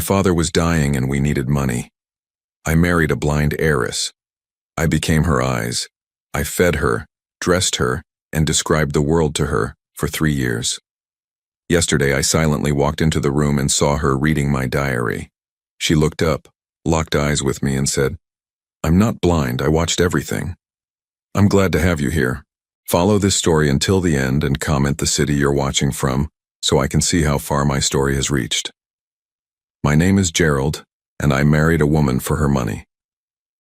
father was dying and we needed money. I married a blind heiress. I became her eyes. I fed her, dressed her, and described the world to her for 3 years. Yesterday, I silently walked into the room and saw her reading my diary. She looked up, locked eyes with me, and said, "I'm not blind, I watched everything. I'm glad to have you here. Follow this story until the end and comment the city you're watching from so I can see how far my story has reached. My name is Gerald, and I married a woman for her money.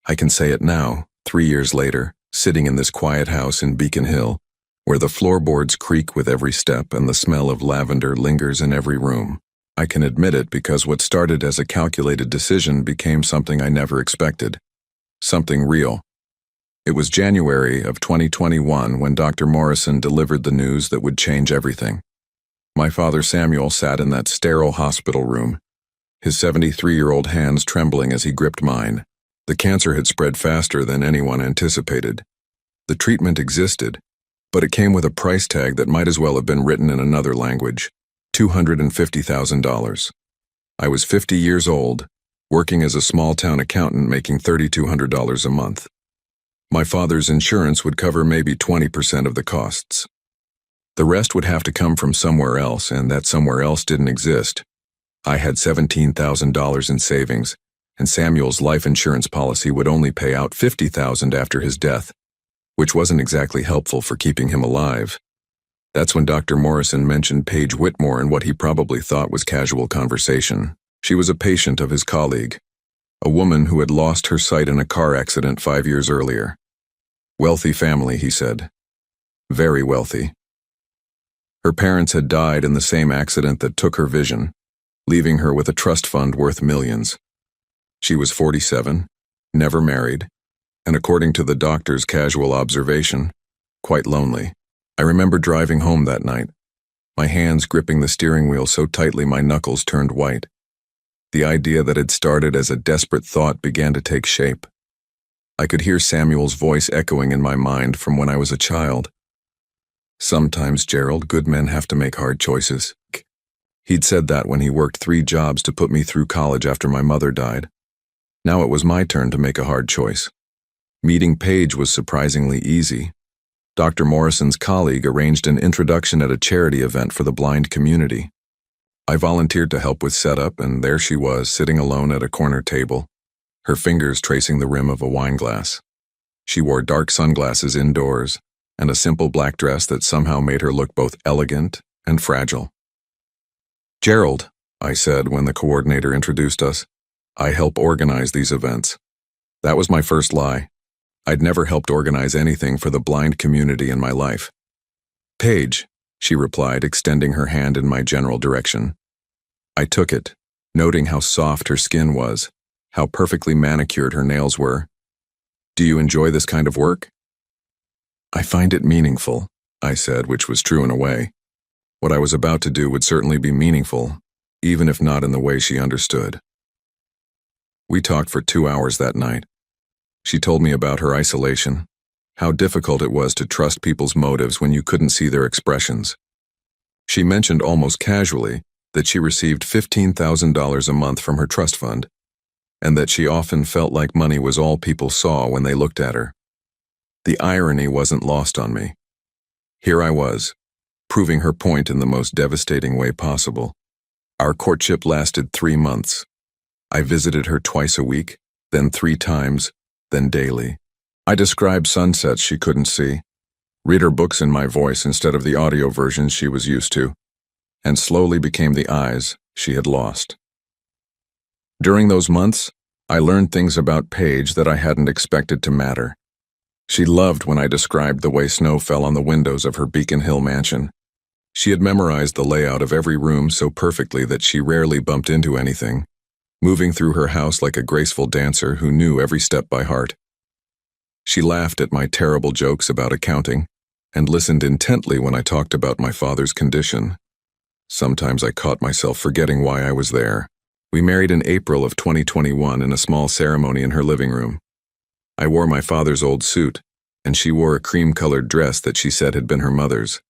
I can say it now, 3 years later, sitting in this quiet house in Beacon Hill, where the floorboards creak with every step and the smell of lavender lingers in every room. I can admit it because what started as a calculated decision became something I never expected. Something real. It was January of 2021 when Dr. Morrison delivered the news that would change everything. My father Samuel sat in that sterile hospital room, his 73-year-old hands trembling as he gripped mine. The cancer had spread faster than anyone anticipated. The treatment existed, but it came with a price tag that might as well have been written in another language: $250,000. I was 50 years old, working as a small-town accountant making $3,200 a month. My father's insurance would cover maybe 20% of the costs. The rest would have to come from somewhere else, and that somewhere else didn't exist. I had $17,000 in savings, and Samuel's life insurance policy would only pay out $50,000 after his death, which wasn't exactly helpful for keeping him alive. That's when Dr. Morrison mentioned Paige Whitmore in what he probably thought was casual conversation. She was a patient of his colleague, a woman who had lost her sight in a car accident 5 years earlier. Wealthy family, he said. Very wealthy. Her parents had died in the same accident that took her vision, leaving her with a trust fund worth millions. She was 47, never married, and according to the doctor's casual observation, quite lonely. I remember driving home that night, my hands gripping the steering wheel so tightly my knuckles turned white. The idea that had started as a desperate thought began to take shape. I could hear Samuel's voice echoing in my mind from when I was a child. "Sometimes, Gerald, good men have to make hard choices." He'd said that when he worked 3 jobs to put me through college after my mother died. Now it was my turn to make a hard choice. Meeting Paige was surprisingly easy. Dr. Morrison's colleague arranged an introduction at a charity event for the blind community. I volunteered to help with setup, and there she was, sitting alone at a corner table, her fingers tracing the rim of a wine glass. She wore dark sunglasses indoors and a simple black dress that somehow made her look both elegant and fragile. "Gerald," I said when the coordinator introduced us, "I help organize these events." That was my first lie. I'd never helped organize anything for the blind community in my life. "Paige," she replied, extending her hand in my general direction. I took it, noting how soft her skin was, how perfectly manicured her nails were. "Do you enjoy this kind of work?" "I find it meaningful," I said, which was true in a way. What I was about to do would certainly be meaningful, even if not in the way she understood. We talked for 2 hours that night. She told me about her isolation, how difficult it was to trust people's motives when you couldn't see their expressions. She mentioned almost casually that she received $15,000 a month from her trust fund, and that she often felt like money was all people saw when they looked at her. The irony wasn't lost on me. Here I was, proving her point in the most devastating way possible. Our courtship lasted 3 months. I visited her twice a week, then 3 times, then daily. I described sunsets she couldn't see, read her books in my voice instead of the audio versions she was used to, and slowly became the eyes she had lost. During those months, I learned things about Paige that I hadn't expected to matter. She loved when I described the way snow fell on the windows of her Beacon Hill mansion. She had memorized the layout of every room so perfectly that she rarely bumped into anything, moving through her house like a graceful dancer who knew every step by heart. She laughed at my terrible jokes about accounting and listened intently when I talked about my father's condition. Sometimes I caught myself forgetting why I was there. We married in April of 2021 in a small ceremony in her living room. I wore my father's old suit, and she wore a cream-colored dress that she said had been her mother's.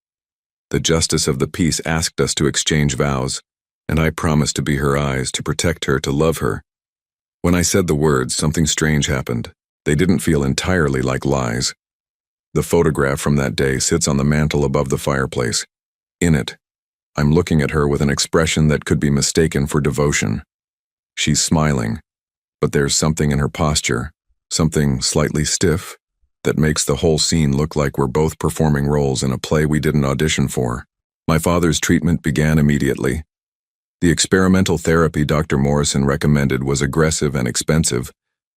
The justice of the peace asked us to exchange vows, and I promised to be her eyes, to protect her, to love her. When I said the words, something strange happened. They didn't feel entirely like lies. The photograph from that day sits on the mantel above the fireplace. In it, I'm looking at her with an expression that could be mistaken for devotion. She's smiling, but there's something in her posture, something slightly stiff, that makes the whole scene look like we're both performing roles in a play we didn't audition for. My father's treatment began immediately. The experimental therapy Dr. Morrison recommended was aggressive and expensive,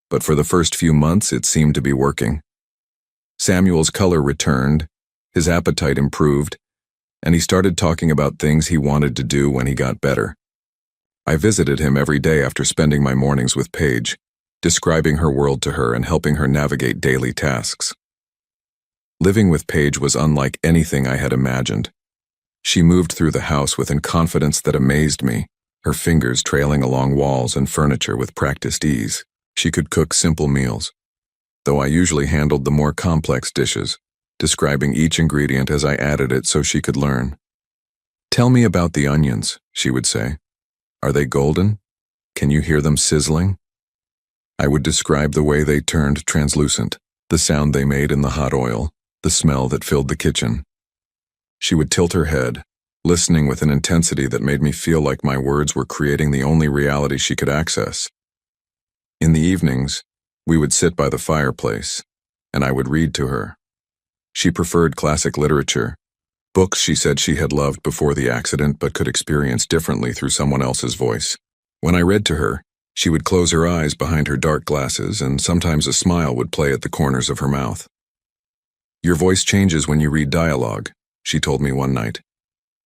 but for the first few months it seemed to be working. Samuel's color returned, his appetite improved, and he started talking about things he wanted to do when he got better. I visited him every day after spending my mornings with Paige, describing her world to her and helping her navigate daily tasks. Living with Paige was unlike anything I had imagined. She moved through the house with a confidence that amazed me, her fingers trailing along walls and furniture with practiced ease. She could cook simple meals, though I usually handled the more complex dishes, describing each ingredient as I added it so she could learn. "Tell me about the onions," she would say. "Are they golden? Can you hear them sizzling?" I would describe the way they turned translucent, the sound they made in the hot oil, the smell that filled the kitchen. She would tilt her head, listening with an intensity that made me feel like my words were creating the only reality she could access. In the evenings, we would sit by the fireplace, and I would read to her. She preferred classic literature, books she said she had loved before the accident but could experience differently through someone else's voice. When I read to her, she would close her eyes behind her dark glasses, and sometimes a smile would play at the corners of her mouth. "Your voice changes when you read dialogue," she told me one night.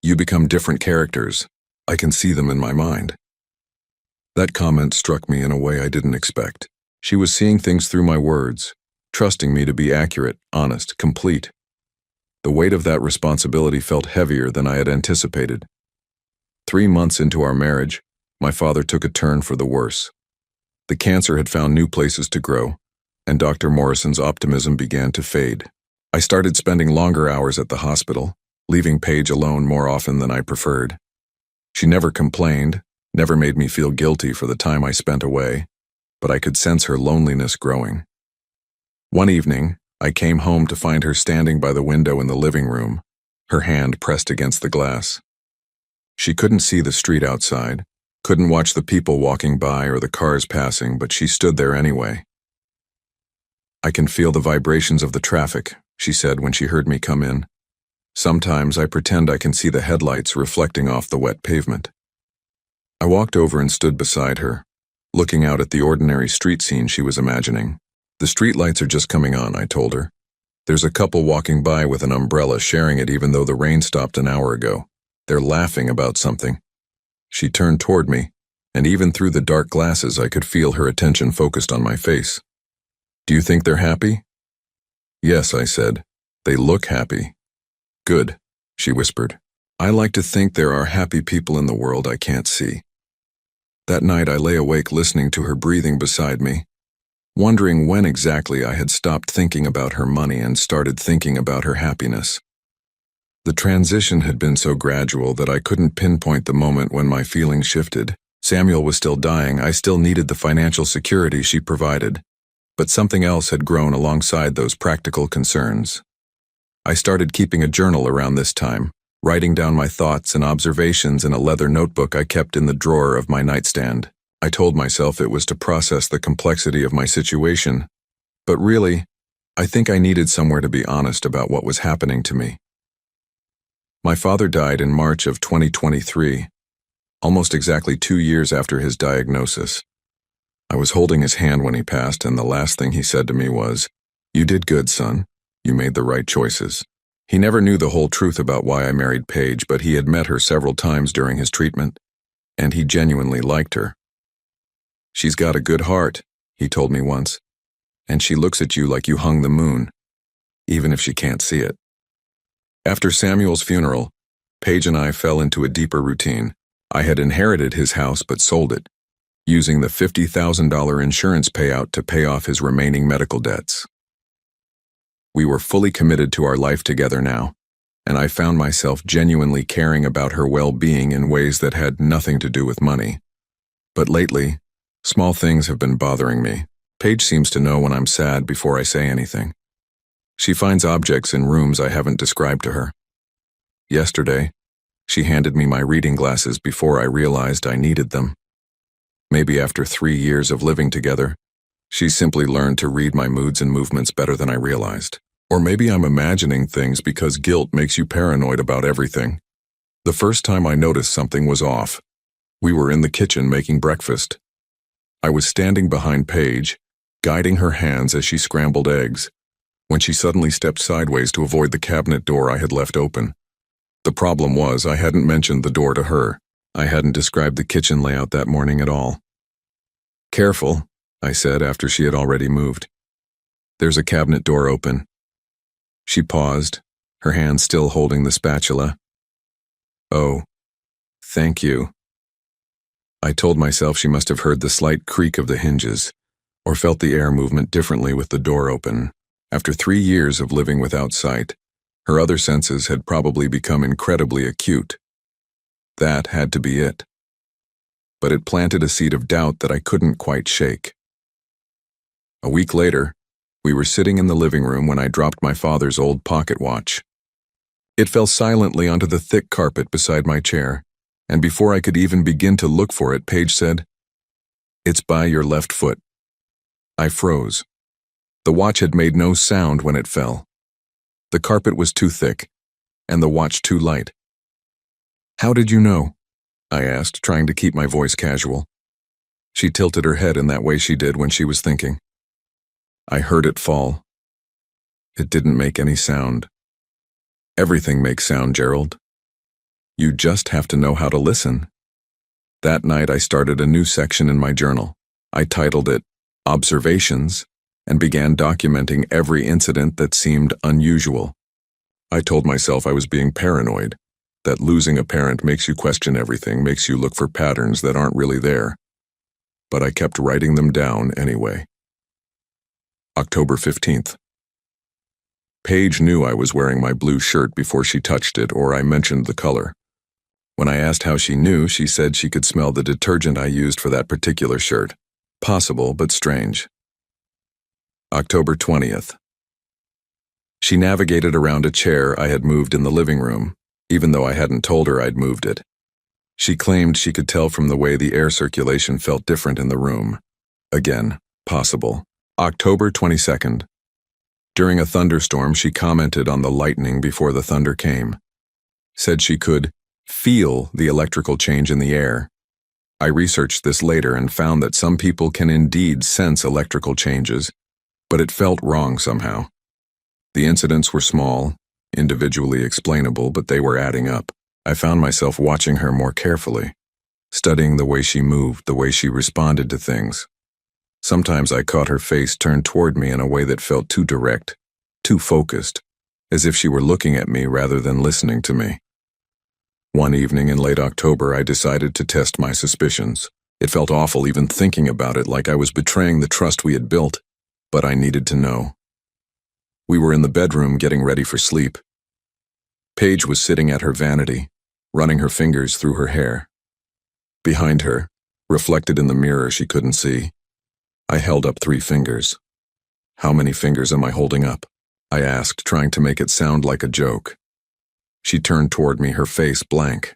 "You become different characters. I can see them in my mind." That comment struck me in a way I didn't expect. She was seeing things through my words, trusting me to be accurate, honest, complete. The weight of that responsibility felt heavier than I had anticipated. 3 months into our marriage, my father took a turn for the worse. The cancer had found new places to grow, and Dr. Morrison's optimism began to fade. I started spending longer hours at the hospital, leaving Paige alone more often than I preferred. She never complained, never made me feel guilty for the time I spent away, but I could sense her loneliness growing. One evening, I came home to find her standing by the window in the living room, her hand pressed against the glass. She couldn't see the street outside, couldn't watch the people walking by or the cars passing, but she stood there anyway. "I can feel the vibrations of the traffic," she said when she heard me come in. "Sometimes I pretend I can see the headlights reflecting off the wet pavement." I walked over and stood beside her, looking out at the ordinary street scene she was imagining. "The streetlights are just coming on," I told her. "There's a couple walking by with an umbrella sharing it even though the rain stopped an hour ago. They're laughing about something." She turned toward me, and even through the dark glasses I could feel her attention focused on my face. "Do you think they're happy?" "Yes," I said. "They look happy." "Good," she whispered. "I like to think there are happy people in the world I can't see." That night I lay awake listening to her breathing beside me, wondering when exactly I had stopped thinking about her money and started thinking about her happiness. The transition had been so gradual that I couldn't pinpoint the moment when my feelings shifted. Samuel was still dying, I still needed the financial security she provided, but something else had grown alongside those practical concerns. I started keeping a journal around this time, writing down my thoughts and observations in a leather notebook I kept in the drawer of my nightstand. I told myself it was to process the complexity of my situation, but really, I think I needed somewhere to be honest about what was happening to me. My father died in March of 2023, almost exactly 2 years after his diagnosis. I was holding his hand when he passed, and the last thing he said to me was, "You did good, son. You made the right choices." He never knew the whole truth about why I married Paige, but he had met her several times during his treatment, and he genuinely liked her. "She's got a good heart," he told me once, "and she looks at you like you hung the moon, even if she can't see it." After Samuel's funeral, Paige and I fell into a deeper routine. I had inherited his house but sold it, using the $50,000 insurance payout to pay off his remaining medical debts. We were fully committed to our life together now, and I found myself genuinely caring about her well-being in ways that had nothing to do with money. But lately, small things have been bothering me. Paige seems to know when I'm sad before I say anything. She finds objects in rooms I haven't described to her. Yesterday, she handed me my reading glasses before I realized I needed them. Maybe after 3 years of living together, she simply learned to read my moods and movements better than I realized. Or maybe I'm imagining things because guilt makes you paranoid about everything. The first time I noticed something was off, we were in the kitchen making breakfast. I was standing behind Paige, guiding her hands as she scrambled eggs, when she suddenly stepped sideways to avoid the cabinet door I had left open. The problem was I hadn't mentioned the door to her. I hadn't described the kitchen layout that morning at all. "Careful," I said after she had already moved. "There's a cabinet door open." She paused, her hand still holding the spatula. "Oh, thank you." I told myself she must have heard the slight creak of the hinges, or felt the air movement differently with the door open. After 3 years of living without sight, her other senses had probably become incredibly acute. That had to be it. But it planted a seed of doubt that I couldn't quite shake. A week later, we were sitting in the living room when I dropped my father's old pocket watch. It fell silently onto the thick carpet beside my chair, and before I could even begin to look for it, Paige said, "It's by your left foot." I froze. The watch had made no sound when it fell. The carpet was too thick, and the watch too light. "How did you know?" I asked, trying to keep my voice casual. She tilted her head in that way she did when she was thinking. "I heard it fall. It didn't make any sound." "Everything makes sound, Gerald. You just have to know how to listen." That night I started a new section in my journal. I titled it Observations and began documenting every incident that seemed unusual. I told myself I was being paranoid, that losing a parent makes you question everything, makes you look for patterns that aren't really there. But I kept writing them down anyway. October 15th. Paige knew I was wearing my blue shirt before she touched it or I mentioned the color. When I asked how she knew, she said she could smell the detergent I used for that particular shirt. Possible, but strange. October 20th. She navigated around a chair I had moved in the living room, even though I hadn't told her I'd moved it. She claimed she could tell from the way the air circulation felt different in the room. Again, possible. October 22nd. During a thunderstorm, she commented on the lightning before the thunder came. Said she could feel the electrical change in the air. I researched this later and found that some people can indeed sense electrical changes, but it felt wrong somehow. The incidents were small, individually explainable, but they were adding up. I found myself watching her more carefully, studying the way she moved, the way she responded to things. Sometimes I caught her face turned toward me in a way that felt too direct, too focused, as if she were looking at me rather than listening to me. One evening in late October, I decided to test my suspicions. It felt awful even thinking about it, like I was betraying the trust we had built, but I needed to know. We were in the bedroom getting ready for sleep. Paige was sitting at her vanity, running her fingers through her hair. Behind her, reflected in the mirror she couldn't see, I held up 3 fingers. "How many fingers am I holding up?" I asked, trying to make it sound like a joke. She turned toward me, her face blank.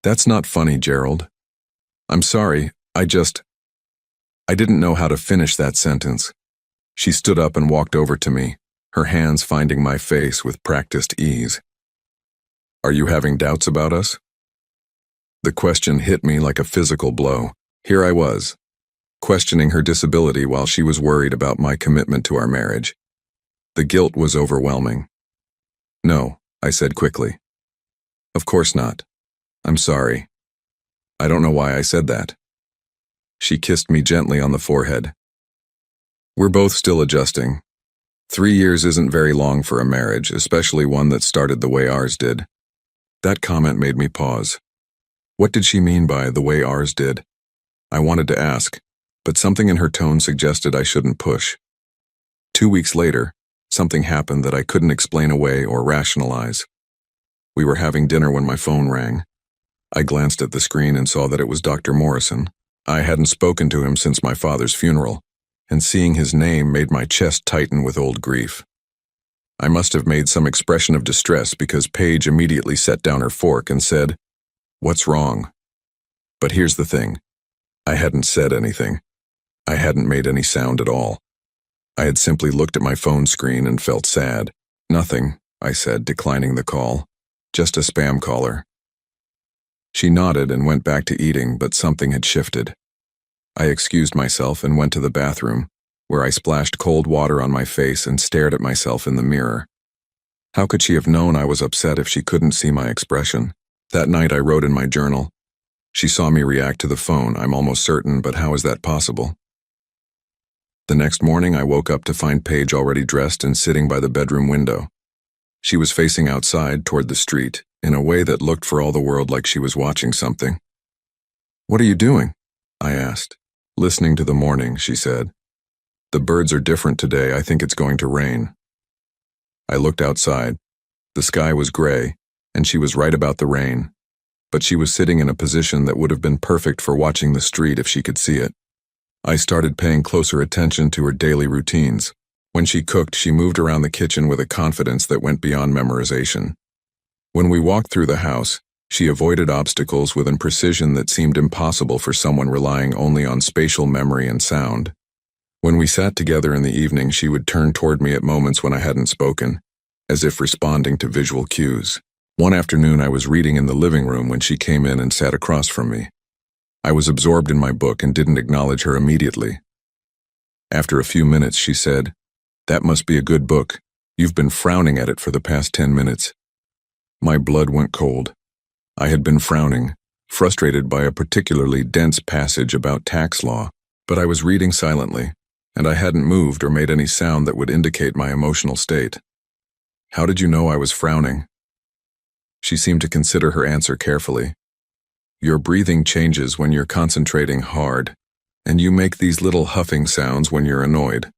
"That's not funny, Gerald. I'm sorry, I didn't know how to finish that sentence." She stood up and walked over to me, her hands finding my face with practiced ease. "Are you having doubts about us?" The question hit me like a physical blow. Here I was, questioning her disability while she was worried about my commitment to our marriage. The guilt was overwhelming. "No," I said quickly. "Of course not. I'm sorry. I don't know why I said that." She kissed me gently on the forehead. "We're both still adjusting. 3 years isn't very long for a marriage, especially one that started the way ours did." That comment made me pause. What did she mean by the way ours did? I wanted to ask, but something in her tone suggested I shouldn't push. 2 weeks later, something happened that I couldn't explain away or rationalize. We were having dinner when my phone rang. I glanced at the screen and saw that it was Dr. Morrison. I hadn't spoken to him since my father's funeral, and seeing his name made my chest tighten with old grief. I must have made some expression of distress because Paige immediately set down her fork and said, "What's wrong?" But here's the thing. I hadn't said anything. I hadn't made any sound at all. I had simply looked at my phone screen and felt sad. "Nothing," I said, declining the call. "Just a spam caller." She nodded and went back to eating, but something had shifted. I excused myself and went to the bathroom, where I splashed cold water on my face and stared at myself in the mirror. How could she have known I was upset if she couldn't see my expression? That night I wrote in my journal, "She saw me react to the phone, I'm almost certain, but how is that possible?" The next morning I woke up to find Paige already dressed and sitting by the bedroom window. She was facing outside toward the street, in a way that looked for all the world like she was watching something. "What are you doing?" I asked. "Listening to the morning," she said. "The birds are different today, I think it's going to rain." I looked outside. The sky was gray, and she was right about the rain. But she was sitting in a position that would have been perfect for watching the street if she could see it. I started paying closer attention to her daily routines. When she cooked, she moved around the kitchen with a confidence that went beyond memorization. When we walked through the house, she avoided obstacles with a precision that seemed impossible for someone relying only on spatial memory and sound. When we sat together in the evening, she would turn toward me at moments when I hadn't spoken, as if responding to visual cues. One afternoon I was reading in the living room when she came in and sat across from me. I was absorbed in my book and didn't acknowledge her immediately. After a few minutes she said, "That must be a good book. You've been frowning at it for the past 10 minutes. My blood went cold. I had been frowning, frustrated by a particularly dense passage about tax law, but I was reading silently, and I hadn't moved or made any sound that would indicate my emotional state. "How did you know I was frowning?" She seemed to consider her answer carefully. "Your breathing changes when you're concentrating hard, and you make these little huffing sounds when you're annoyed."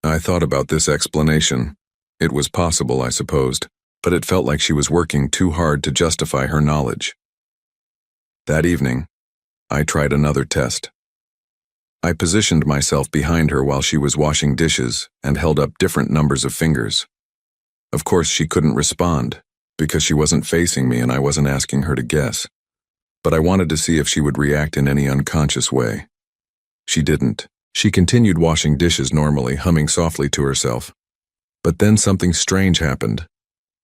I thought about this explanation. It was possible, I supposed, but it felt like she was working too hard to justify her knowledge. That evening, I tried another test. I positioned myself behind her while she was washing dishes and held up different numbers of fingers. Of course, she couldn't respond, because she wasn't facing me and I wasn't asking her to guess. But I wanted to see if she would react in any unconscious way. She didn't. She continued washing dishes normally, humming softly to herself. But then something strange happened.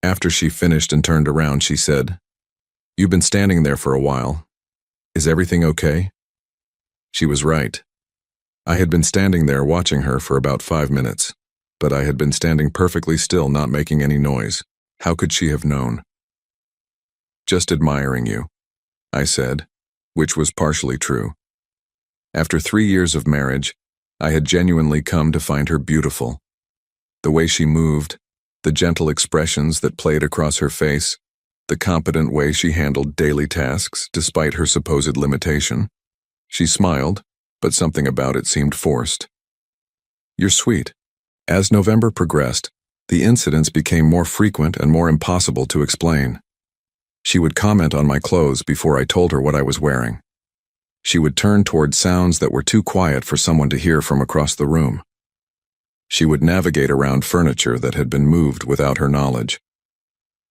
After she finished and turned around, she said, "You've been standing there for a while. Is everything okay?" She was right. I had been standing there watching her for about 5 minutes, but I had been standing perfectly still, not making any noise. How could she have known? "Just admiring you," I said, which was partially true. After 3 years of marriage, I had genuinely come to find her beautiful. The way she moved, the gentle expressions that played across her face, the competent way she handled daily tasks despite her supposed limitation. She smiled, but something about it seemed forced. "You're sweet." As November progressed, the incidents became more frequent and more impossible to explain. She would comment on my clothes before I told her what I was wearing. She would turn toward sounds that were too quiet for someone to hear from across the room. She would navigate around furniture that had been moved without her knowledge.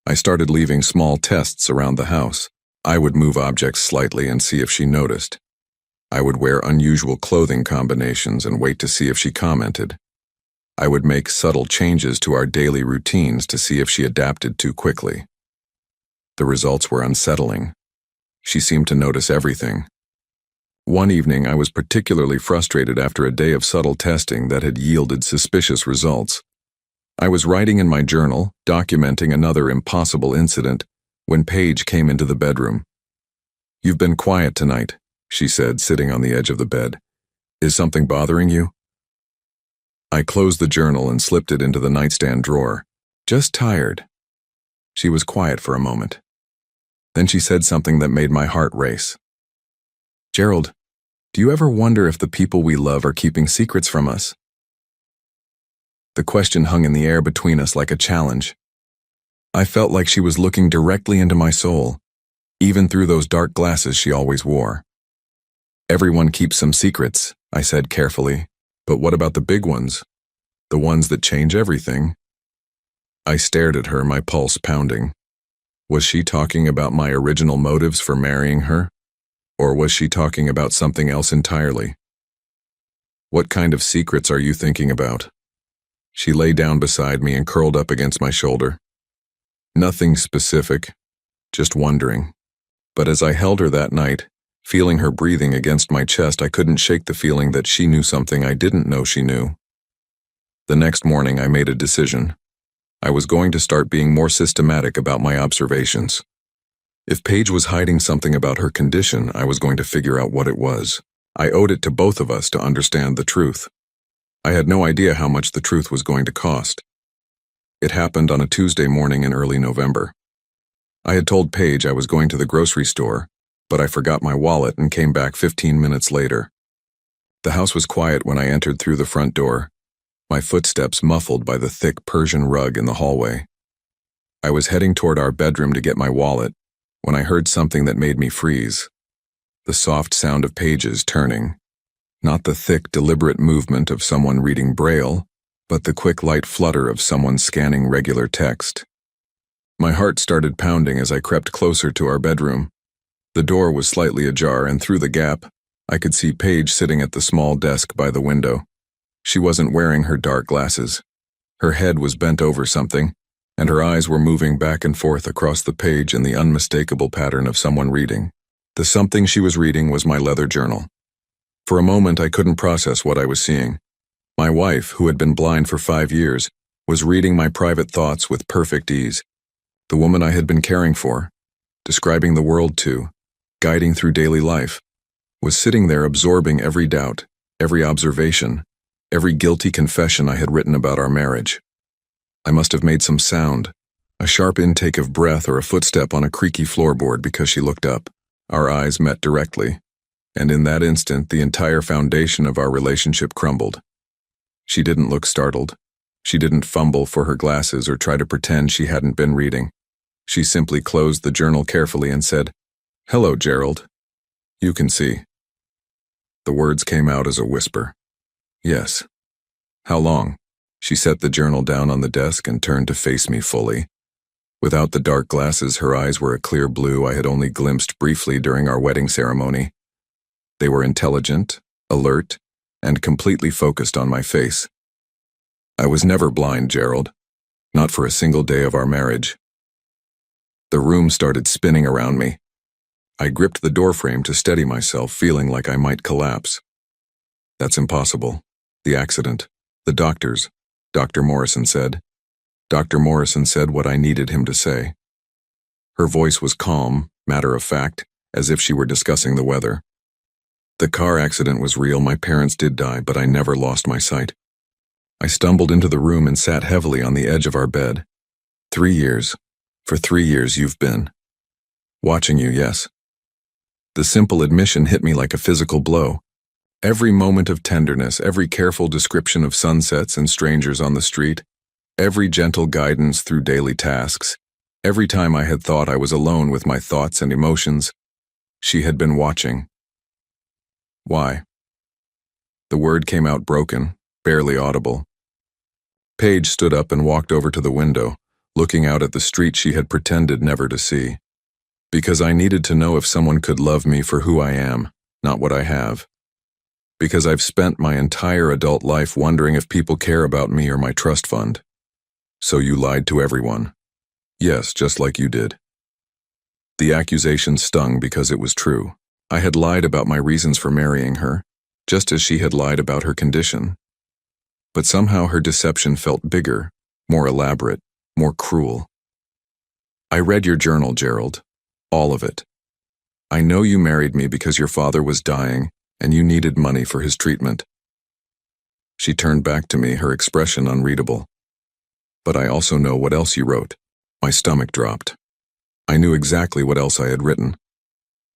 I started leaving small tests around the house. I would move objects slightly and see if she noticed. I would wear unusual clothing combinations and wait to see if she commented. I would make subtle changes to our daily routines to see if she adapted too quickly. The results were unsettling. She seemed to notice everything. One evening, I was particularly frustrated after a day of subtle testing that had yielded suspicious results. I was writing in my journal, documenting another impossible incident, when Paige came into the bedroom. "You've been quiet tonight," she said, sitting on the edge of the bed. "Is something bothering you?" I closed the journal and slipped it into the nightstand drawer. "Just tired." She was quiet for a moment. Then she said something that made my heart race. "Gerald, do you ever wonder if the people we love are keeping secrets from us?" The question hung in the air between us like a challenge. I felt like she was looking directly into my soul, even through those dark glasses she always wore. Everyone keeps some secrets, I said carefully, but what about the big ones? The ones that change everything? I stared at her, my pulse pounding. Was she talking about my original motives for marrying her? Or was she talking about something else entirely? What kind of secrets are you thinking about? She lay down beside me and curled up against my shoulder. Nothing specific, just wondering. But as I held her that night, feeling her breathing against my chest, I couldn't shake the feeling that she knew something I didn't know she knew. The next morning, I made a decision. I was going to start being more systematic about my observations. If Paige was hiding something about her condition, I was going to figure out what it was. I owed it to both of us to understand the truth. I had no idea how much the truth was going to cost. It happened on a Tuesday morning in early November. I had told Paige I was going to the grocery store, but I forgot my wallet and came back 15 minutes later. The house was quiet when I entered through the front door, my footsteps muffled by the thick Persian rug in the hallway. I was heading toward our bedroom to get my wallet when I heard something that made me freeze. The soft sound of pages turning. Not the thick, deliberate movement of someone reading Braille, but the quick, light flutter of someone scanning regular text. My heart started pounding as I crept closer to our bedroom. The door was slightly ajar, and through the gap, I could see Paige sitting at the small desk by the window. She wasn't wearing her dark glasses. Her head was bent over something, and her eyes were moving back and forth across the page in the unmistakable pattern of someone reading. The something she was reading was my leather journal. For a moment, I couldn't process what I was seeing. My wife, who had been blind for 5 years, was reading my private thoughts with perfect ease. The woman I had been caring for, describing the world to, guiding through daily life, was sitting there absorbing every doubt, every observation, every guilty confession I had written about our marriage. I must have made some sound, a sharp intake of breath or a footstep on a creaky floorboard because she looked up. Our eyes met directly, and in that instant the entire foundation of our relationship crumbled. She didn't look startled. She didn't fumble for her glasses or try to pretend she hadn't been reading. She simply closed the journal carefully and said, "Hello, Gerald. You can see." The words came out as a whisper. "Yes." "How long?" She set the journal down on the desk and turned to face me fully. Without the dark glasses, her eyes were a clear blue I had only glimpsed briefly during our wedding ceremony. They were intelligent, alert, and completely focused on my face. I was never blind, Gerald. Not for a single day of our marriage. The room started spinning around me. I gripped the doorframe to steady myself, feeling like I might collapse. "That's impossible. The accident. The doctors," Dr. Morrison said. Dr. Morrison said what I needed him to say. Her voice was calm, matter-of-fact, as if she were discussing the weather. "The car accident was real. My parents did die, but I never lost my sight." I stumbled into the room and sat heavily on the edge of our bed. 3 years. For 3 years you've been. Watching you, yes. The simple admission hit me like a physical blow. Every moment of tenderness, every careful description of sunsets and strangers on the street, every gentle guidance through daily tasks, every time I had thought I was alone with my thoughts and emotions, she had been watching. Why? The word came out broken, barely audible. Paige stood up and walked over to the window, looking out at the street she had pretended never to see. Because I needed to know if someone could love me for who I am, not what I have. Because I've spent my entire adult life wondering if people care about me or my trust fund. "So you lied to everyone." "Yes, just like you did." The accusation stung because it was true. I had lied about my reasons for marrying her, just as she had lied about her condition. But somehow her deception felt bigger, more elaborate, more cruel. "I read your journal, Gerald. All of it. I know you married me because your father was dying and you needed money for his treatment." She turned back to me, her expression unreadable. "But I also know what else you wrote." My stomach dropped. I knew exactly what else I had written.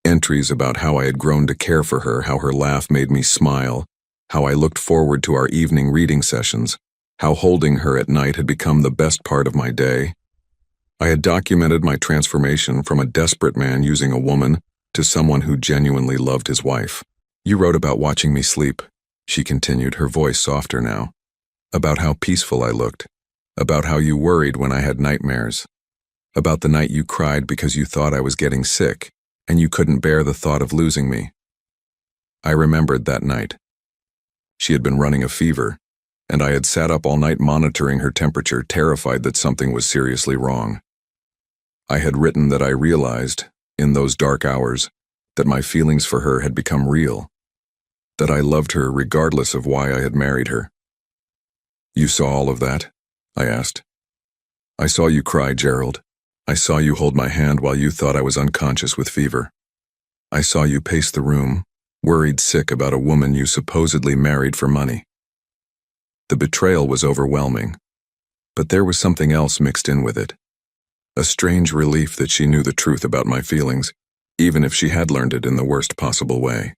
Entries about how I had grown to care for her, how her laugh made me smile, how I looked forward to our evening reading sessions, how holding her at night had become the best part of my day. I had documented my transformation from a desperate man using a woman to someone who genuinely loved his wife. You wrote about watching me sleep, she continued, her voice softer now. About how peaceful I looked. About how you worried when I had nightmares. About the night you cried because you thought I was getting sick, and you couldn't bear the thought of losing me. I remembered that night. She had been running a fever, and I had sat up all night monitoring her temperature, terrified that something was seriously wrong. I had written that I realized, in those dark hours, that my feelings for her had become real, that I loved her regardless of why I had married her. You saw all of that? I asked. I saw you cry, Gerald. I saw you hold my hand while you thought I was unconscious with fever. I saw you pace the room, worried sick about a woman you supposedly married for money. The betrayal was overwhelming, but there was something else mixed in with it. A strange relief that she knew the truth about my feelings, even if she had learned it in the worst possible way.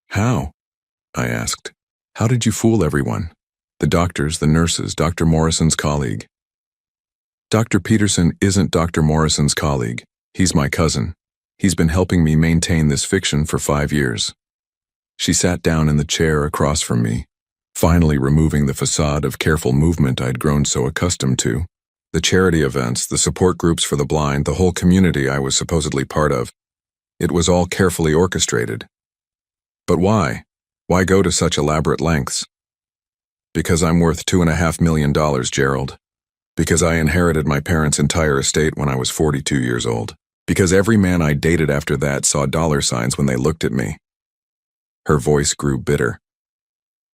How? I asked. How did you fool everyone? The doctors, the nurses, Dr. Morrison's colleague. Dr. Peterson isn't Dr. Morrison's colleague. He's my cousin. He's been helping me maintain this fiction for 5 years. She sat down in the chair across from me, finally removing the facade of careful movement I'd grown so accustomed to. The charity events, the support groups for the blind, the whole community I was supposedly part of. It was all carefully orchestrated. But why? Why go to such elaborate lengths? Because I'm worth $2.5 million, Gerald. Because I inherited my parents' entire estate when I was 42 years old. Because every man I dated after that saw dollar signs when they looked at me. Her voice grew bitter.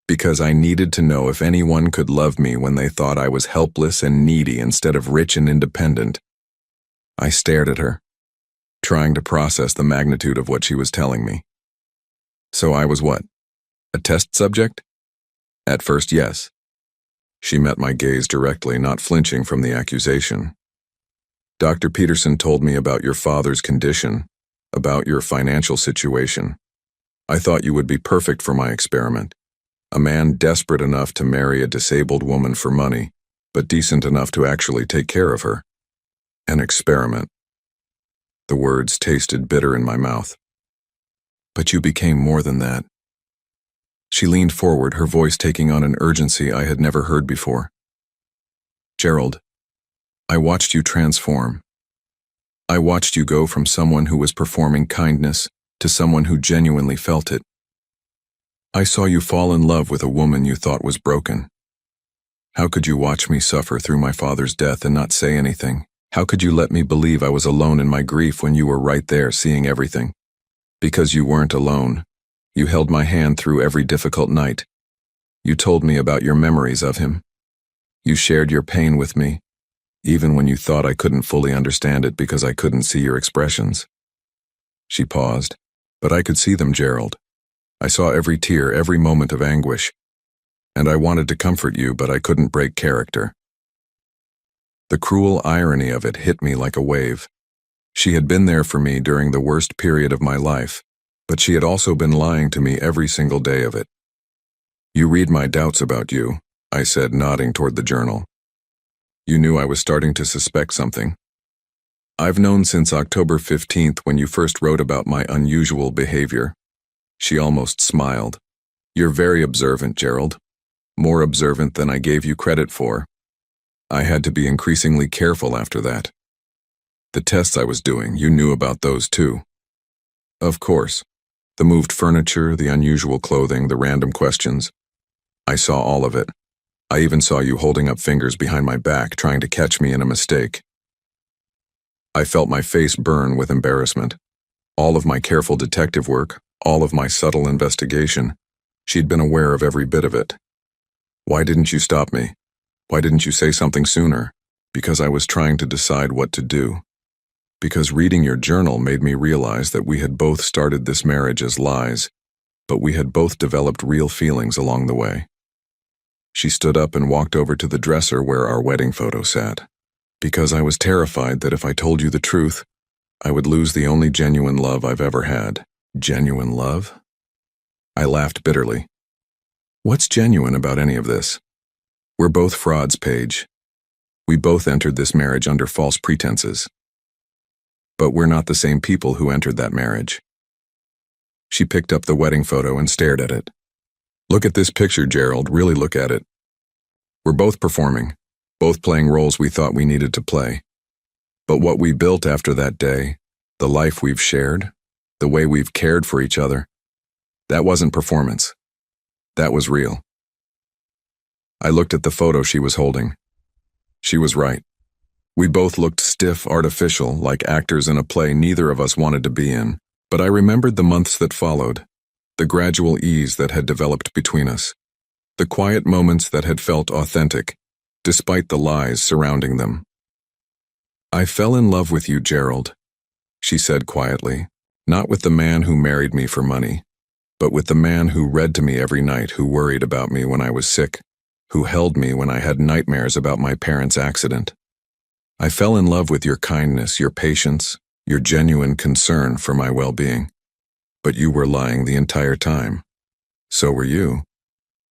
Because I needed to know if anyone could love me when they thought I was helpless and needy instead of rich and independent. I stared at her, trying to process the magnitude of what she was telling me. So I was what? A test subject? At first, yes. She met my gaze directly, not flinching from the accusation. Dr. Peterson told me about your father's condition, about your financial situation. I thought you would be perfect for my experiment. A man desperate enough to marry a disabled woman for money, but decent enough to actually take care of her. An experiment. The words tasted bitter in my mouth. But you became more than that. She leaned forward, her voice taking on an urgency I had never heard before. Gerald, I watched you transform. I watched you go from someone who was performing kindness to someone who genuinely felt it. I saw you fall in love with a woman you thought was broken. How could you watch me suffer through my father's death and not say anything? How could you let me believe I was alone in my grief when you were right there seeing everything? Because you weren't alone. You held my hand through every difficult night. You told me about your memories of him. You shared your pain with me, even when you thought I couldn't fully understand it because I couldn't see your expressions. She paused, but I could see them, Gerald. I saw every tear, every moment of anguish, and I wanted to comfort you, but I couldn't break character. The cruel irony of it hit me like a wave. She had been there for me during the worst period of my life, but she had also been lying to me every single day of it. You read my doubts about you, I said, nodding toward the journal. You knew I was starting to suspect something. I've known since October 15th when you first wrote about my unusual behavior. She almost smiled. You're very observant, Gerald. More observant than I gave you credit for. I had to be increasingly careful after that. The tests I was doing, you knew about those too. Of course. The moved furniture, the unusual clothing, the random questions. I saw all of it. I even saw you holding up fingers behind my back, trying to catch me in a mistake. I felt my face burn with embarrassment. All of my careful detective work, all of my subtle investigation, she'd been aware of every bit of it. Why didn't you stop me? Why didn't you say something sooner? Because I was trying to decide what to do. Because reading your journal made me realize that we had both started this marriage as lies, but we had both developed real feelings along the way. She stood up and walked over to the dresser where our wedding photo sat. Because I was terrified that if I told you the truth, I would lose the only genuine love I've ever had. Genuine love? I laughed bitterly. What's genuine about any of this? We're both frauds, Paige. We both entered this marriage under false pretenses. But we're not the same people who entered that marriage. She picked up the wedding photo and stared at it. Look at this picture, Gerald. Really look at it. We're both performing, both playing roles we thought we needed to play. But what we built after that day, the life we've shared, the way we've cared for each other, that wasn't performance. That was real. I looked at the photo she was holding. She was right. We both looked stiff, artificial, like actors in a play neither of us wanted to be in. But I remembered the months that followed, the gradual ease that had developed between us, the quiet moments that had felt authentic, despite the lies surrounding them. I fell in love with you, Gerald, she said quietly, not with the man who married me for money, but with the man who read to me every night, who worried about me when I was sick, who held me when I had nightmares about my parents' accident. I fell in love with your kindness, your patience, your genuine concern for my well-being. But you were lying the entire time. So were you.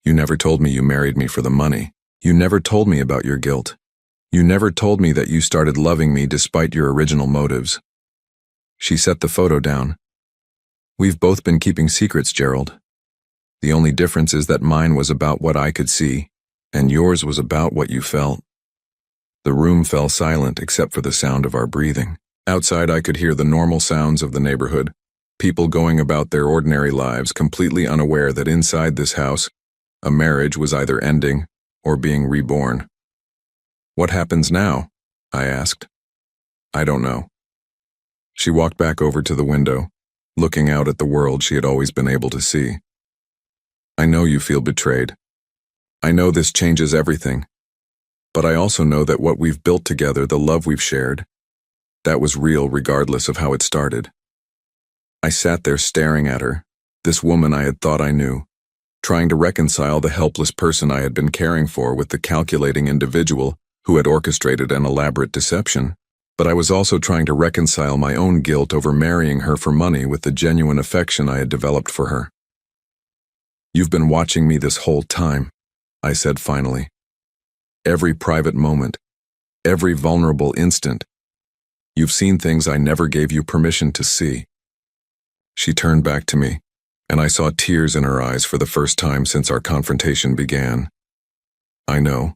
You never told me you married me for the money. You never told me about your guilt. You never told me that you started loving me despite your original motives. She set the photo down. We've both been keeping secrets, Gerald. The only difference is that mine was about what I could see, and yours was about what you felt. The room fell silent except for the sound of our breathing. Outside, I could hear the normal sounds of the neighborhood, people going about their ordinary lives, completely unaware that inside this house, a marriage was either ending or being reborn. What happens now? I asked. I don't know. She walked back over to the window, looking out at the world she had always been able to see. I know you feel betrayed. I know this changes everything. But I also know that what we've built together, the love we've shared, that was real regardless of how it started. I sat there staring at her, this woman I had thought I knew, trying to reconcile the helpless person I had been caring for with the calculating individual who had orchestrated an elaborate deception. But I was also trying to reconcile my own guilt over marrying her for money with the genuine affection I had developed for her. You've been watching me this whole time, I said finally. Every private moment, every vulnerable instant. You've seen things I never gave you permission to see. She turned back to me, and I saw tears in her eyes for the first time since our confrontation began. I know.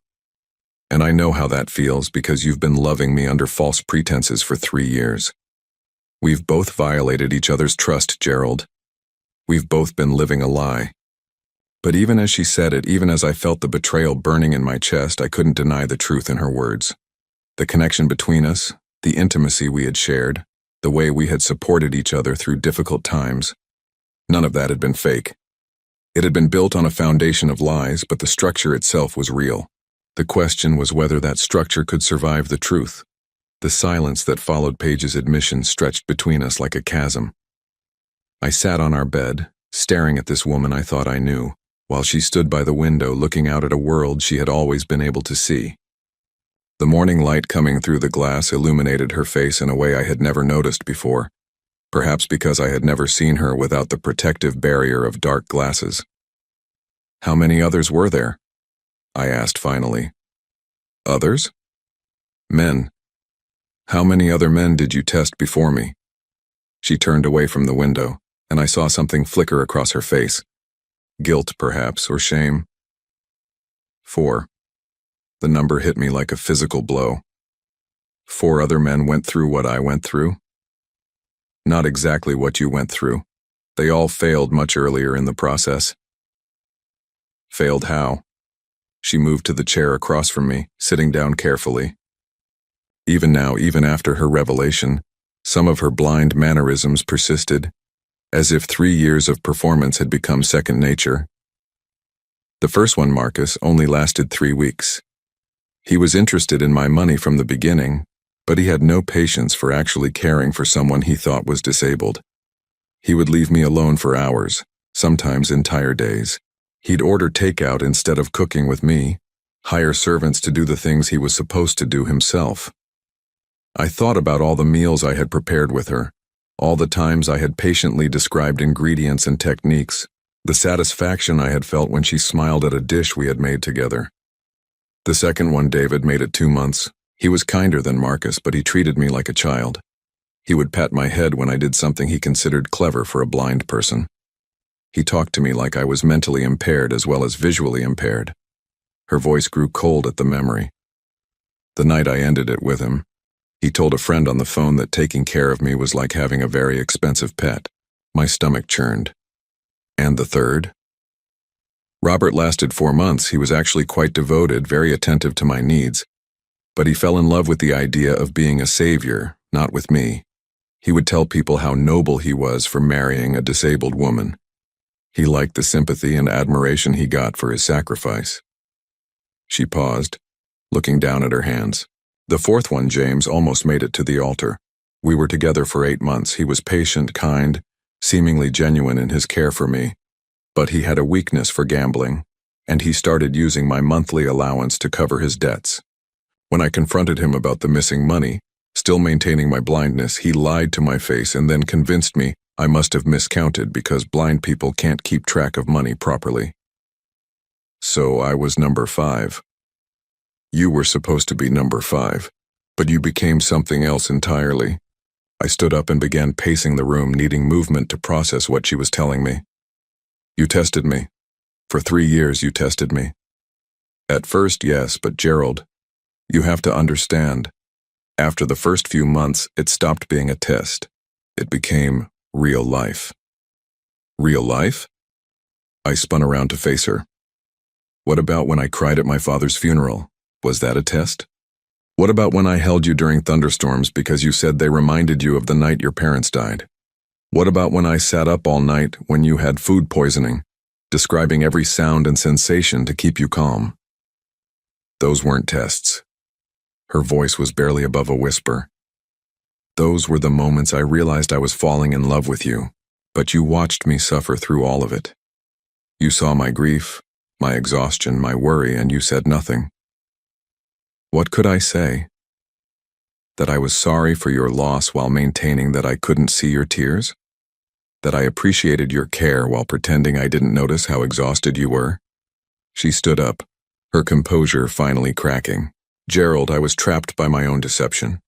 And I know how that feels because you've been loving me under false pretenses for 3 years. We've both violated each other's trust, Gerald. We've both been living a lie. But even as she said it, even as I felt the betrayal burning in my chest, I couldn't deny the truth in her words. The connection between us, the intimacy we had shared, the way we had supported each other through difficult times, none of that had been fake. It had been built on a foundation of lies, but the structure itself was real. The question was whether that structure could survive the truth. The silence that followed Paige's admission stretched between us like a chasm. I sat on our bed, staring at this woman I thought I knew, while she stood by the window looking out at a world she had always been able to see. The morning light coming through the glass illuminated her face in a way I had never noticed before, perhaps because I had never seen her without the protective barrier of dark glasses. How many others were there? I asked finally. Others? Men. How many other men did you test before me? She turned away from the window, and I saw something flicker across her face. Guilt, perhaps, or shame. 4. The number hit me like a physical blow. 4 other men went through what I went through. Not exactly what you went through. They all failed much earlier in the process. Failed how? She moved to the chair across from me, sitting down carefully. Even now, even after her revelation, some of her blind mannerisms persisted, as if 3 years of performance had become second nature. The first one, Marcus, only lasted 3 weeks. He was interested in my money from the beginning, but he had no patience for actually caring for someone he thought was disabled. He would leave me alone for hours, sometimes entire days. He'd order takeout instead of cooking with me, hire servants to do the things he was supposed to do himself. I thought about all the meals I had prepared with her, all the times I had patiently described ingredients and techniques, the satisfaction I had felt when she smiled at a dish we had made together. The second one, David, made it 2 months. He was kinder than Marcus, but he treated me like a child. He would pat my head when I did something he considered clever for a blind person. He talked to me like I was mentally impaired as well as visually impaired. Her voice grew cold at the memory. The night I ended it with him, he told a friend on the phone that taking care of me was like having a very expensive pet. My stomach churned. And the third? Robert lasted 4 months. He was actually quite devoted, very attentive to my needs. But he fell in love with the idea of being a savior, not with me. He would tell people how noble he was for marrying a disabled woman. He liked the sympathy and admiration he got for his sacrifice. She paused, looking down at her hands. The fourth one, James, almost made it to the altar. We were together for 8 months. He was patient, kind, seemingly genuine in his care for me. But he had a weakness for gambling, and he started using my monthly allowance to cover his debts. When I confronted him about the missing money, still maintaining my blindness, he lied to my face and then convinced me I must have miscounted because blind people can't keep track of money properly. So I was number 5. You were supposed to be number 5, but you became something else entirely. I stood up and began pacing the room, needing movement to process what she was telling me. You tested me. For 3 years you tested me. At first, yes, but Gerald, you have to understand. After the first few months, it stopped being a test. It became real life. Real life? I spun around to face her. What about when I cried at my father's funeral? Was that a test? What about when I held you during thunderstorms because you said they reminded you of the night your parents died? What about when I sat up all night when you had food poisoning, describing every sound and sensation to keep you calm? Those weren't tests. Her voice was barely above a whisper. Those were the moments I realized I was falling in love with you, but you watched me suffer through all of it. You saw my grief, my exhaustion, my worry, and you said nothing. What could I say? That I was sorry for your loss while maintaining that I couldn't see your tears? That I appreciated your care while pretending I didn't notice how exhausted you were? She stood up, her composure finally cracking. Gerald, I was trapped by my own deception.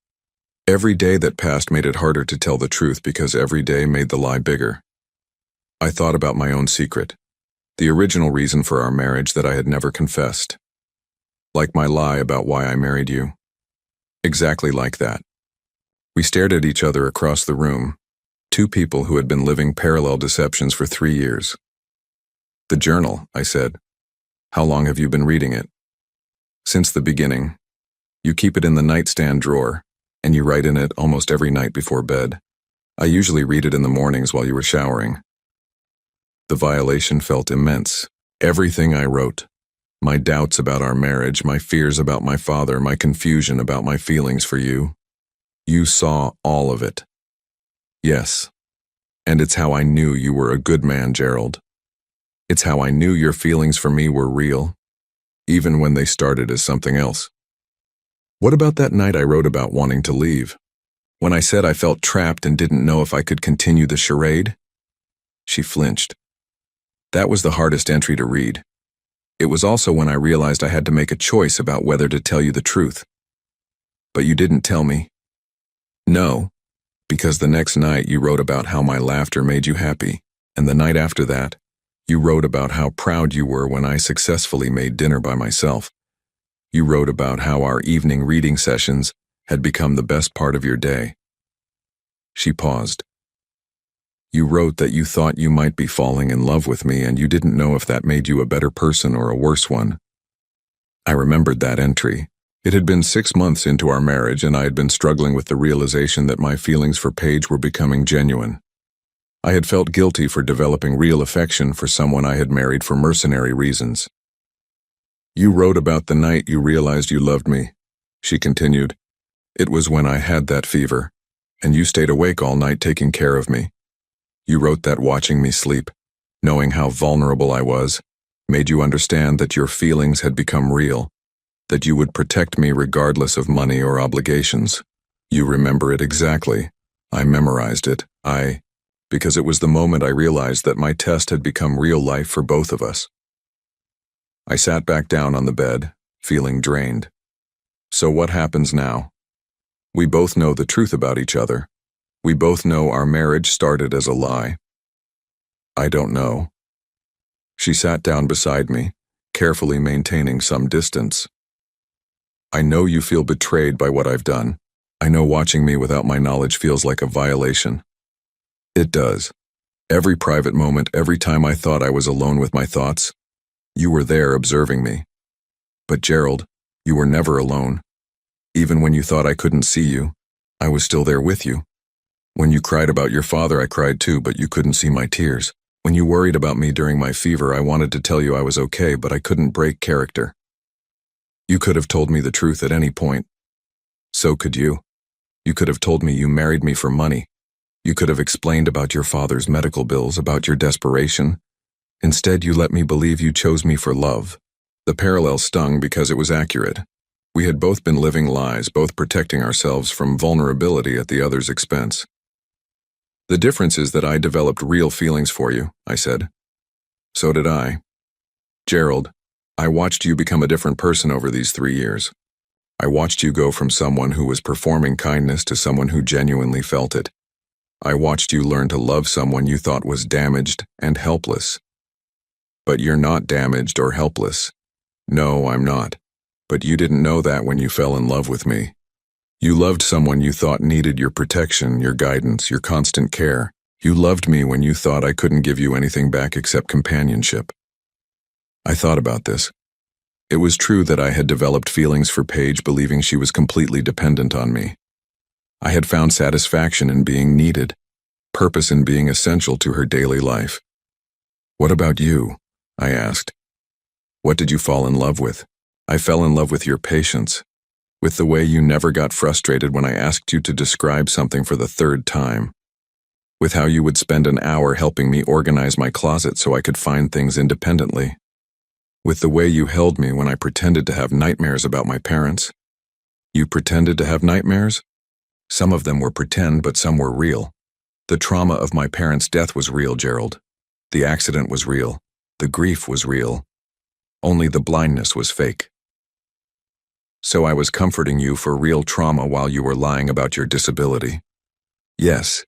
Every day that passed made it harder to tell the truth because every day made the lie bigger. I thought about my own secret, the original reason for our marriage that I had never confessed. Like my lie about why I married you. Exactly like that. We stared at each other across the room, 2 people who had been living parallel deceptions for 3 years. The journal, I said. How long have you been reading it? Since the beginning. You keep it in the nightstand drawer, and you write in it almost every night before bed. I usually read it in the mornings while you were showering. The violation felt immense. Everything I wrote. My doubts about our marriage, my fears about my father, my confusion about my feelings for you. You saw all of it. Yes. And it's how I knew you were a good man, Gerald. It's how I knew your feelings for me were real, even when they started as something else. What about that night I wrote about wanting to leave? When I said I felt trapped and didn't know if I could continue the charade? She flinched. That was the hardest entry to read. It was also when I realized I had to make a choice about whether to tell you the truth. But you didn't tell me. No, because the next night you wrote about how my laughter made you happy, and the night after that, you wrote about how proud you were when I successfully made dinner by myself. You wrote about how our evening reading sessions had become the best part of your day. She paused. You wrote that you thought you might be falling in love with me and you didn't know if that made you a better person or a worse one. I remembered that entry. It had been 6 months into our marriage and I had been struggling with the realization that my feelings for Paige were becoming genuine. I had felt guilty for developing real affection for someone I had married for mercenary reasons. You wrote about the night you realized you loved me, she continued. It was when I had that fever, and you stayed awake all night taking care of me. You wrote that watching me sleep, knowing how vulnerable I was, made you understand that your feelings had become real, that you would protect me regardless of money or obligations. You remember it exactly. I memorized it. Because it was the moment I realized that my test had become real life for both of us. I sat back down on the bed, feeling drained. So what happens now? We both know the truth about each other. We both know our marriage started as a lie. I don't know. She sat down beside me, carefully maintaining some distance. I know you feel betrayed by what I've done. I know watching me without my knowledge feels like a violation. It does. Every private moment, every time I thought I was alone with my thoughts, you were there observing me. But Gerald, you were never alone. Even when you thought I couldn't see you, I was still there with you. When you cried about your father, I cried too, but you couldn't see my tears. When you worried about me during my fever, I wanted to tell you I was okay, but I couldn't break character. You could have told me the truth at any point. So could you. You could have told me you married me for money. You could have explained about your father's medical bills, about your desperation. Instead, you let me believe you chose me for love. The parallel stung because it was accurate. We had both been living lies, both protecting ourselves from vulnerability at the other's expense. The difference is that I developed real feelings for you, I said. So did I. Gerald, I watched you become a different person over these 3 years. I watched you go from someone who was performing kindness to someone who genuinely felt it. I watched you learn to love someone you thought was damaged and helpless. But you're not damaged or helpless. No, I'm not. But you didn't know that when you fell in love with me. You loved someone you thought needed your protection, your guidance, your constant care. You loved me when you thought I couldn't give you anything back except companionship. I thought about this. It was true that I had developed feelings for Paige, believing she was completely dependent on me. I had found satisfaction in being needed, purpose in being essential to her daily life. What about you? I asked. What did you fall in love with? I fell in love with your patience, with the way you never got frustrated when I asked you to describe something for the 3rd time, with how you would spend an hour helping me organize my closet so I could find things independently, with the way you held me when I pretended to have nightmares about my parents. You pretended to have nightmares? Some of them were pretend, but some were real. The trauma of my parents' death was real, Gerald. The accident was real. The grief was real. Only the blindness was fake. So I was comforting you for real trauma while you were lying about your disability. Yes,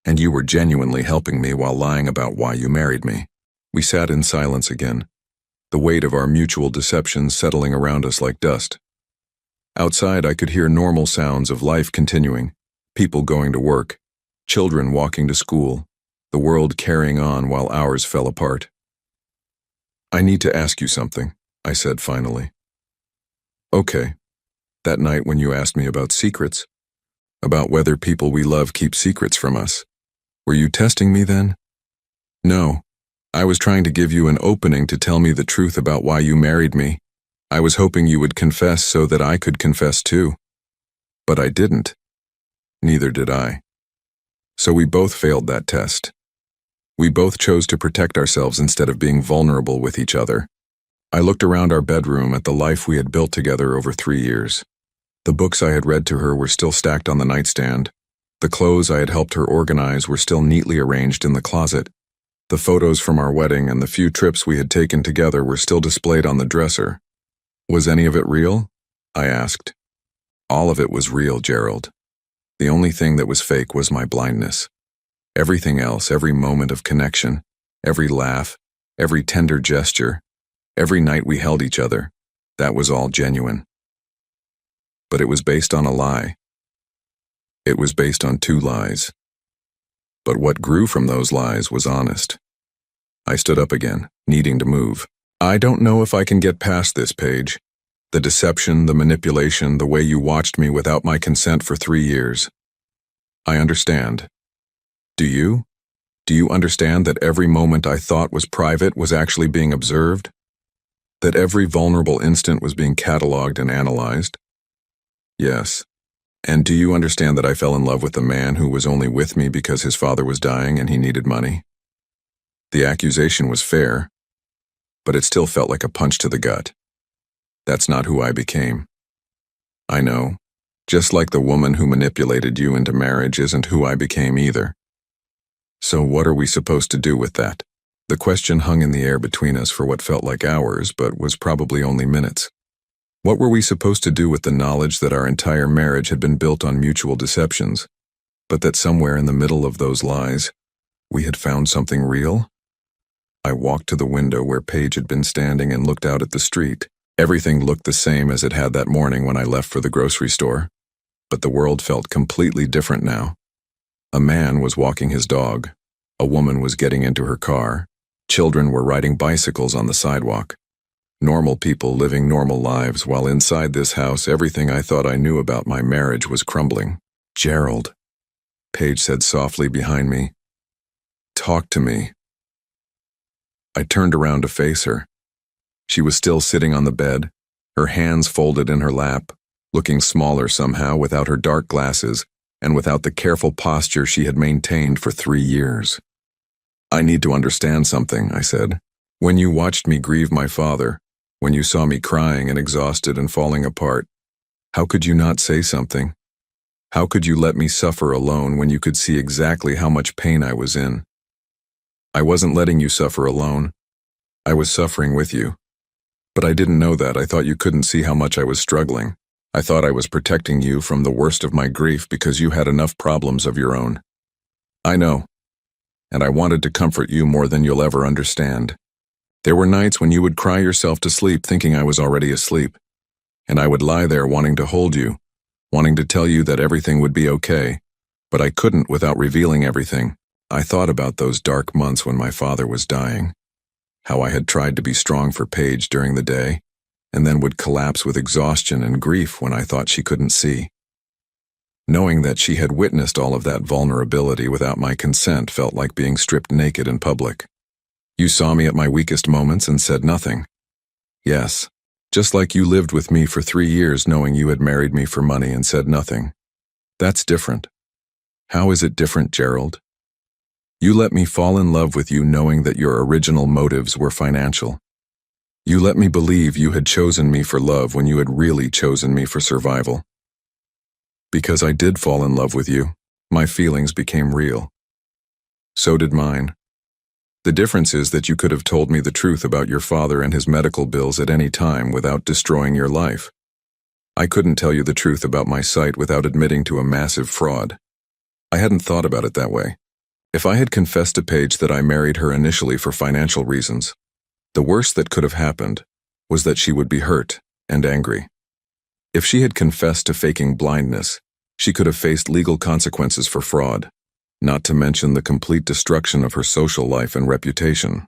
and you were genuinely helping me while lying about why you married me. We sat in silence again, the weight of our mutual deception settling around us like dust. Outside, I could hear normal sounds of life continuing, people going to work, children walking to school, the world carrying on while ours fell apart. I need to ask you something, I said finally. Okay. That night when you asked me about secrets, about whether people we love keep secrets from us, were you testing me then? No. I was trying to give you an opening to tell me the truth about why you married me. I was hoping you would confess so that I could confess too. But I didn't. Neither did I. So we both failed that test. We both chose to protect ourselves instead of being vulnerable with each other. I looked around our bedroom at the life we had built together over 3 years. The books I had read to her were still stacked on the nightstand. The clothes I had helped her organize were still neatly arranged in the closet. The photos from our wedding and the few trips we had taken together were still displayed on the dresser. Was any of it real? I asked. All of it was real, Gerald. The only thing that was fake was my blindness. Everything else, every moment of connection, every laugh, every tender gesture, every night we held each other, that was all genuine. But it was based on a lie. It was based on 2 lies. But what grew from those lies was honest. I stood up again, needing to move. I don't know if I can get past this, Paige. The deception, the manipulation, the way you watched me without my consent for 3 years. I understand. Do you? Do you understand that every moment I thought was private was actually being observed? That every vulnerable instant was being cataloged and analyzed? Yes. And do you understand that I fell in love with a man who was only with me because his father was dying and he needed money? The accusation was fair, but it still felt like a punch to the gut. That's not who I became. I know. Just like the woman who manipulated you into marriage isn't who I became either. So what are we supposed to do with that? The question hung in the air between us for what felt like hours, but was probably only minutes. What were we supposed to do with the knowledge that our entire marriage had been built on mutual deceptions, but that somewhere in the middle of those lies, we had found something real? I walked to the window where Paige had been standing and looked out at the street. Everything looked the same as it had that morning when I left for the grocery store, but the world felt completely different now. A man was walking his dog. A woman was getting into her car. Children were riding bicycles on the sidewalk. Normal people living normal lives, while inside this house everything I thought I knew about my marriage was crumbling. "Gerald," Paige said softly behind me. "Talk to me." I turned around to face her. She was still sitting on the bed, her hands folded in her lap, looking smaller somehow without her dark glasses and without the careful posture she had maintained for 3 years. "I need to understand something," I said. "When you watched me grieve my father, when you saw me crying and exhausted and falling apart, how could you not say something? How could you let me suffer alone when you could see exactly how much pain I was in? I wasn't letting you suffer alone. I was suffering with you. But I didn't know that. I thought you couldn't see how much I was struggling. I thought I was protecting you from the worst of my grief because you had enough problems of your own. I know. And I wanted to comfort you more than you'll ever understand. There were nights when you would cry yourself to sleep thinking I was already asleep, and I would lie there wanting to hold you, wanting to tell you that everything would be okay, but I couldn't without revealing everything. I thought about those dark months when my father was dying, how I had tried to be strong for Paige during the day, and then would collapse with exhaustion and grief when I thought she couldn't see. Knowing that she had witnessed all of that vulnerability without my consent felt like being stripped naked in public. You saw me at my weakest moments and said nothing. Yes, just like you lived with me for 3 years knowing you had married me for money and said nothing. That's different. How is it different, Gerald? You let me fall in love with you knowing that your original motives were financial. You let me believe you had chosen me for love when you had really chosen me for survival. Because I did fall in love with you, my feelings became real. So did mine. The difference is that you could have told me the truth about your father and his medical bills at any time without destroying your life. I couldn't tell you the truth about my sight without admitting to a massive fraud. I hadn't thought about it that way. If I had confessed to Paige that I married her initially for financial reasons, the worst that could have happened was that she would be hurt and angry. If she had confessed to faking blindness, she could have faced legal consequences for fraud, not to mention the complete destruction of her social life and reputation.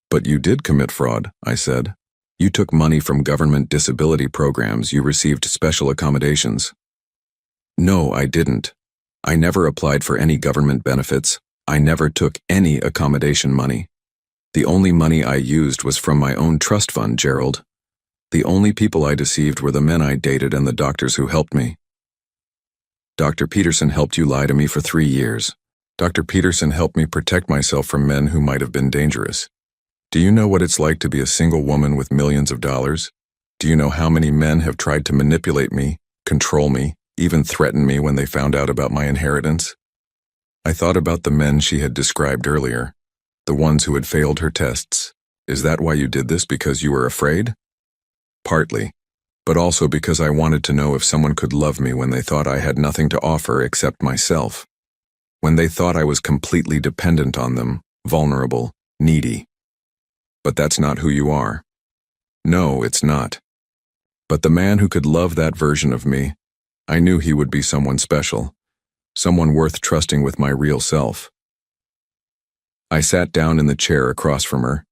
But you did commit fraud, I said. You took money from government disability programs. You received special accommodations. No, I didn't. I never applied for any government benefits. I never took any accommodation money. The only money I used was from my own trust fund, Gerald. The only people I deceived were the men I dated and the doctors who helped me. Dr. Peterson helped you lie to me for 3 years. Dr. Peterson helped me protect myself from men who might have been dangerous. Do you know what it's like to be a single woman with millions of dollars? Do you know how many men have tried to manipulate me, control me, even threaten me when they found out about my inheritance? I thought about the men she had described earlier, the ones who had failed her tests. Is that why you did this, because you were afraid? Partly, but also because I wanted to know if someone could love me when they thought I had nothing to offer except myself. When they thought I was completely dependent on them, vulnerable, needy. But that's not who you are. No, it's not. But the man who could love that version of me, I knew he would be someone special, someone worth trusting with my real self. I sat down in the chair across from her,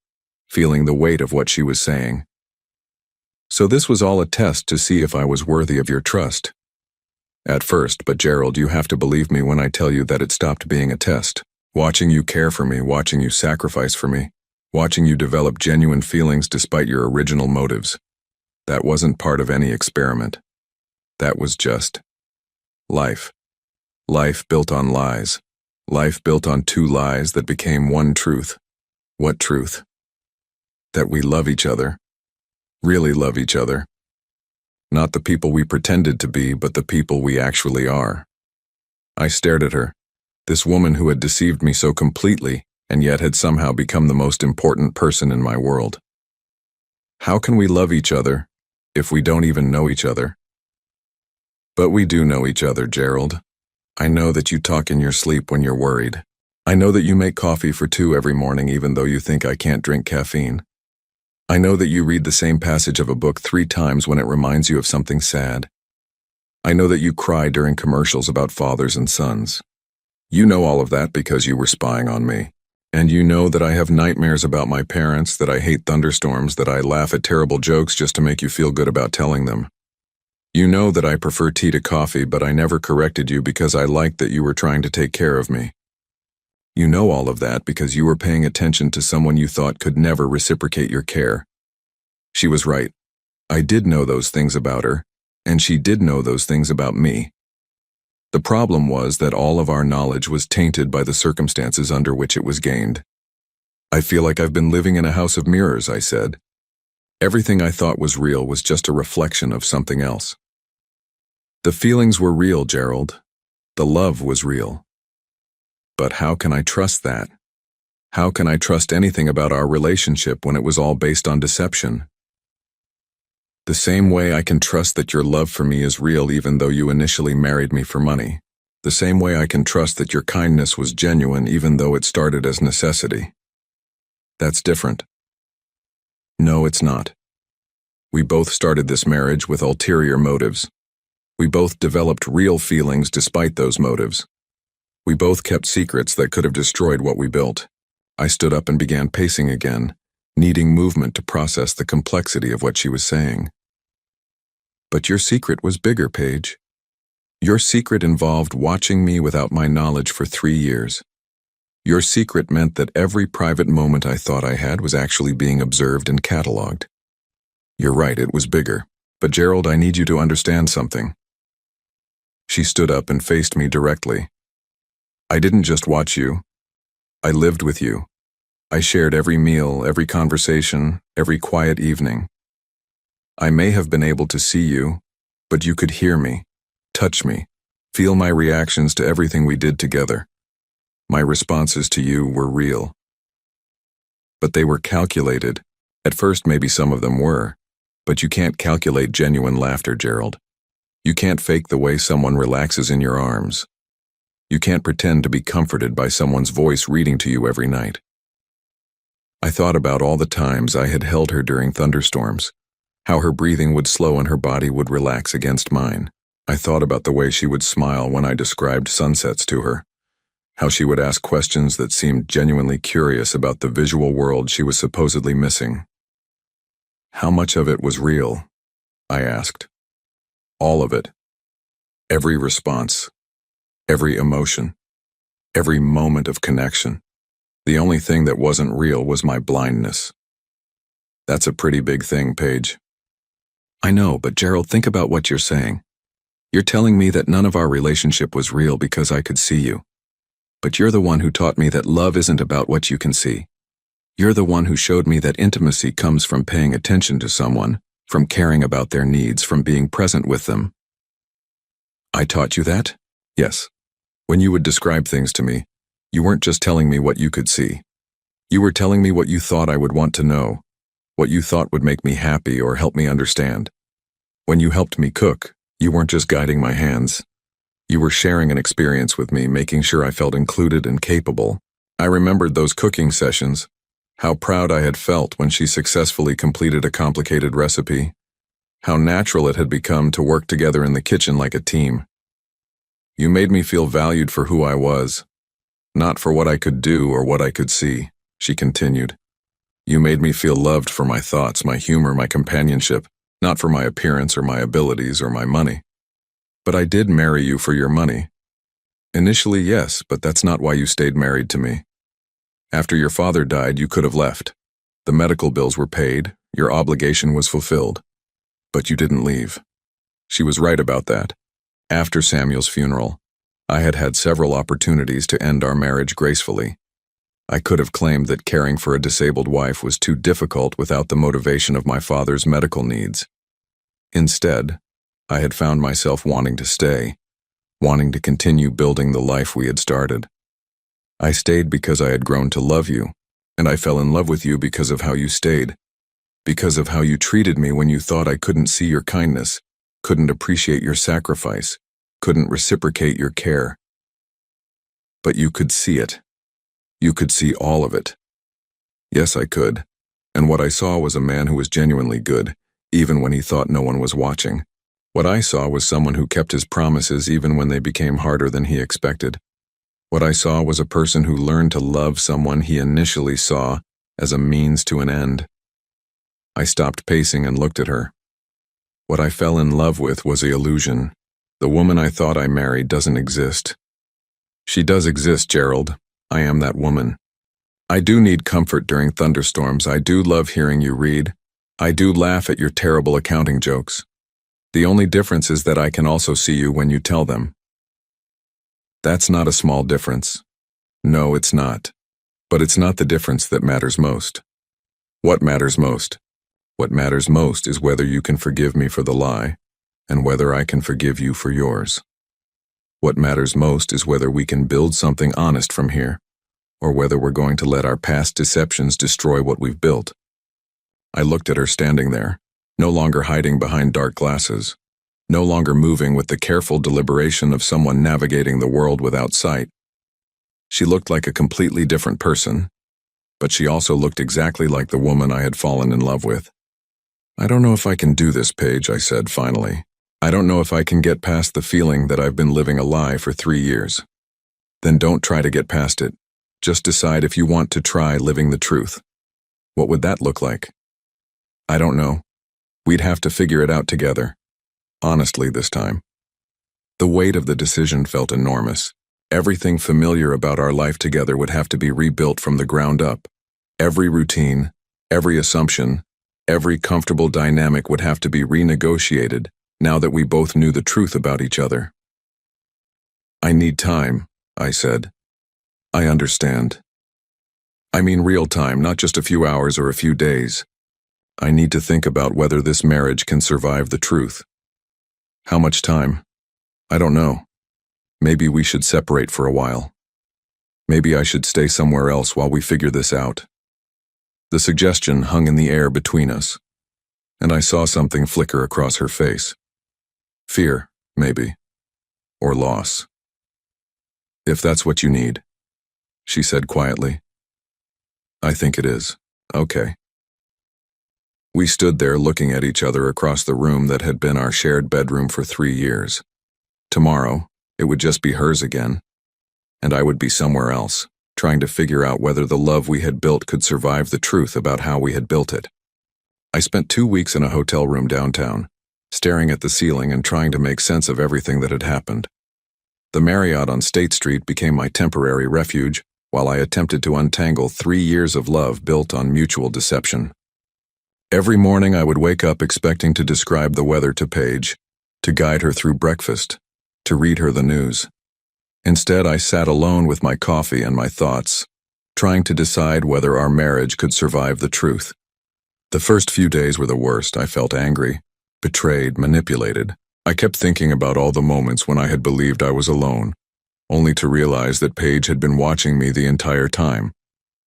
feeling the weight of what she was saying. So this was all a test to see if I was worthy of your trust. At first, but Gerald, you have to believe me when I tell you that it stopped being a test. Watching you care for me, watching you sacrifice for me, watching you develop genuine feelings despite your original motives. That wasn't part of any experiment. That was just life. Life built on lies. Life built on 2 lies that became one truth. What truth? That we love each other. Really love each other. Not the people we pretended to be, but the people we actually are. I stared at her, this woman who had deceived me so completely and yet had somehow become the most important person in my world. How can we love each other if we don't even know each other? But we do know each other, Gerald. I know that you talk in your sleep when you're worried. I know that you make coffee for 2 every morning even though you think I can't drink caffeine. I know that you read the same passage of a book 3 times when it reminds you of something sad. I know that you cry during commercials about fathers and sons. You know all of that because you were spying on me. And you know that I have nightmares about my parents, that I hate thunderstorms, that I laugh at terrible jokes just to make you feel good about telling them. You know that I prefer tea to coffee, but I never corrected you because I liked that you were trying to take care of me. You know all of that because you were paying attention to someone you thought could never reciprocate your care. She was right. I did know those things about her, and she did know those things about me. The problem was that all of our knowledge was tainted by the circumstances under which it was gained. I feel like I've been living in a house of mirrors, I said. Everything I thought was real was just a reflection of something else. The feelings were real, Gerald. The love was real. But how can I trust that? How can I trust anything about our relationship when it was all based on deception? The same way I can trust that your love for me is real even though you initially married me for money. The same way I can trust that your kindness was genuine even though it started as necessity. That's different. No, it's not. We both started this marriage with ulterior motives. We both developed real feelings despite those motives. We both kept secrets that could have destroyed what we built. I stood up and began pacing again, needing movement to process the complexity of what she was saying. But your secret was bigger, Paige. Your secret involved watching me without my knowledge for 3 years. Your secret meant that every private moment I thought I had was actually being observed and cataloged. You're right, it was bigger. But Gerald, I need you to understand something. She stood up and faced me directly. I didn't just watch you. I lived with you. I shared every meal, every conversation, every quiet evening. I may have been able to see you, but you could hear me, touch me, feel my reactions to everything we did together. My responses to you were real. But they were calculated. At first, maybe some of them were. But you can't calculate genuine laughter, Gerald. You can't fake the way someone relaxes in your arms. You can't pretend to be comforted by someone's voice reading to you every night. I thought about all the times I had held her during thunderstorms, how her breathing would slow and her body would relax against mine. I thought about the way she would smile when I described sunsets to her, how she would ask questions that seemed genuinely curious about the visual world she was supposedly missing. How much of it was real? I asked. All of it. Every response. Every emotion. Every moment of connection. The only thing that wasn't real was my blindness. That's a pretty big thing, Paige. I know, but Gerald, think about what you're saying. You're telling me that none of our relationship was real because I could see you. But you're the one who taught me that love isn't about what you can see. You're the one who showed me that intimacy comes from paying attention to someone, from caring about their needs, from being present with them. I taught you that? Yes. When you would describe things to me, you weren't just telling me what you could see. You were telling me what you thought I would want to know, what you thought would make me happy or help me understand. When you helped me cook, you weren't just guiding my hands. You were sharing an experience with me, making sure I felt included and capable. I remembered those cooking sessions, how proud I had felt when she successfully completed a complicated recipe, how natural it had become to work together in the kitchen like a team. You made me feel valued for who I was, not for what I could do or what I could see, she continued. You made me feel loved for my thoughts, my humor, my companionship, not for my appearance or my abilities or my money. But I did marry you for your money. Initially, yes, but that's not why you stayed married to me. After your father died, you could have left. The medical bills were paid, your obligation was fulfilled. But you didn't leave. She was right about that. After Samuel's funeral, I had had several opportunities to end our marriage gracefully. I could have claimed that caring for a disabled wife was too difficult without the motivation of my father's medical needs. Instead, I had found myself wanting to stay, wanting to continue building the life we had started. I stayed because I had grown to love you, and I fell in love with you because of how you stayed. Because of how you treated me when you thought I couldn't see your kindness, couldn't appreciate your sacrifice, couldn't reciprocate your care. But you could see it. You could see all of it. Yes, I could. And what I saw was a man who was genuinely good, even when he thought no one was watching. What I saw was someone who kept his promises even when they became harder than he expected. What I saw was a person who learned to love someone he initially saw as a means to an end. I stopped pacing and looked at her. What I fell in love with was the illusion. The woman I thought I married doesn't exist. She does exist, Gerald. I am that woman. I do need comfort during thunderstorms. I do love hearing you read. I do laugh at your terrible accounting jokes. The only difference is that I can also see you when you tell them. That's not a small difference. No, it's not. But it's not the difference that matters most. What matters most? What matters most is whether you can forgive me for the lie, and whether I can forgive you for yours. What matters most is whether we can build something honest from here, or whether we're going to let our past deceptions destroy what we've built. I looked at her standing there, no longer hiding behind dark glasses, no longer moving with the careful deliberation of someone navigating the world without sight. She looked like a completely different person, but she also looked exactly like the woman I had fallen in love with. I don't know if I can do this, Paige, I said finally. I don't know if I can get past the feeling that I've been living a lie for 3 years. Then don't try to get past it. Just decide if you want to try living the truth. What would that look like? I don't know. We'd have to figure it out together. Honestly, this time. The weight of the decision felt enormous. Everything familiar about our life together would have to be rebuilt from the ground up. Every routine, every assumption, every comfortable dynamic would have to be renegotiated now that we both knew the truth about each other. I need time, I said. I understand. I mean real time, not just a few hours or a few days. I need to think about whether this marriage can survive the truth. How much time? I don't know. Maybe we should separate for a while. Maybe I should stay somewhere else while we figure this out. The suggestion hung in the air between us, and I saw something flicker across her face. Fear, maybe. Or loss. If that's what you need, she said quietly. I think it is. Okay. We stood there looking at each other across the room that had been our shared bedroom for 3 years. Tomorrow, it would just be hers again, and I would be somewhere else, trying to figure out whether the love we had built could survive the truth about how we had built it. I spent 2 weeks in a hotel room downtown, staring at the ceiling and trying to make sense of everything that had happened. The Marriott on State Street became my temporary refuge while I attempted to untangle 3 years of love built on mutual deception. Every morning I would wake up expecting to describe the weather to Paige, to guide her through breakfast, to read her the news. Instead, I sat alone with my coffee and my thoughts, trying to decide whether our marriage could survive the truth. The first few days were the worst. I felt angry, betrayed, manipulated. I kept thinking about all the moments when I had believed I was alone, only to realize that Paige had been watching me the entire time.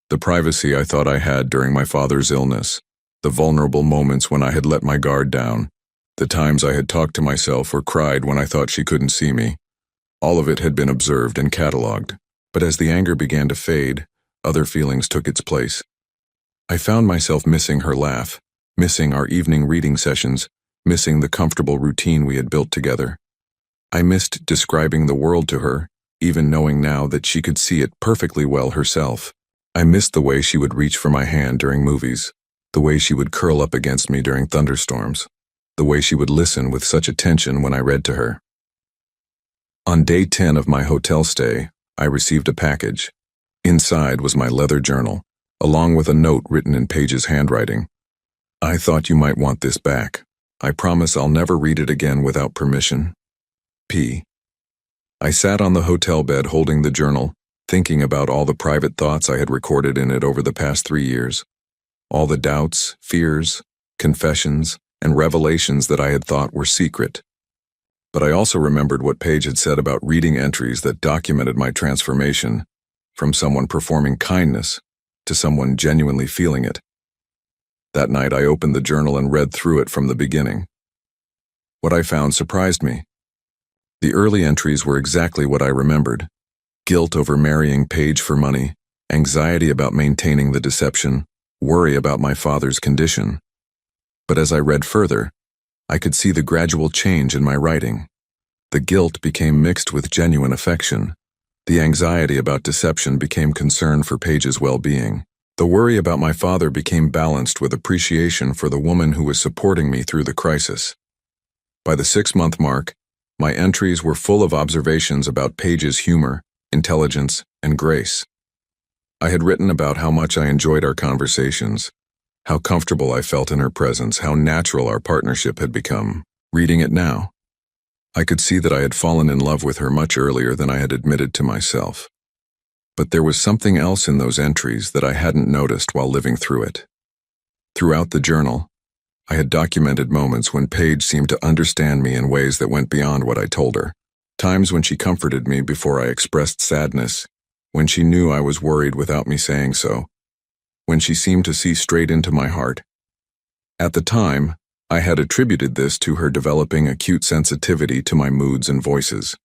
The privacy I thought I had during my father's illness, the vulnerable moments when I had let my guard down, the times I had talked to myself or cried when I thought she couldn't see me. All of it had been observed and catalogued, but as the anger began to fade, other feelings took its place. I found myself missing her laugh, missing our evening reading sessions, missing the comfortable routine we had built together. I missed describing the world to her, even knowing now that she could see it perfectly well herself. I missed the way she would reach for my hand during movies, the way she would curl up against me during thunderstorms, the way she would listen with such attention when I read to her. On day 10 of my hotel stay, I received a package. Inside was my leather journal, along with a note written in Paige's handwriting. I thought you might want this back. I promise I'll never read it again without permission. P. I sat on the hotel bed holding the journal, thinking about all the private thoughts I had recorded in it over the past 3 years. All the doubts, fears, confessions, and revelations that I had thought were secret. But I also remembered what Paige had said about reading entries that documented my transformation from someone performing kindness to someone genuinely feeling it. That night I opened the journal and read through it from the beginning. What I found surprised me. The early entries were exactly what I remembered. Guilt over marrying Paige for money, anxiety about maintaining the deception, worry about my father's condition. But as I read further, I could see the gradual change in my writing. The guilt became mixed with genuine affection. The anxiety about deception became concern for Paige's well-being. The worry about my father became balanced with appreciation for the woman who was supporting me through the crisis. By the 6-month mark, my entries were full of observations about Paige's humor, intelligence, and grace. I had written about how much I enjoyed our conversations, how comfortable I felt in her presence, how natural our partnership had become. Reading it now, I could see that I had fallen in love with her much earlier than I had admitted to myself. But there was something else in those entries that I hadn't noticed while living through it. Throughout the journal, I had documented moments when Paige seemed to understand me in ways that went beyond what I told her. Times when she comforted me before I expressed sadness, when she knew I was worried without me saying so, when she seemed to see straight into my heart. At the time, I had attributed this to her developing acute sensitivity to my moods and voices.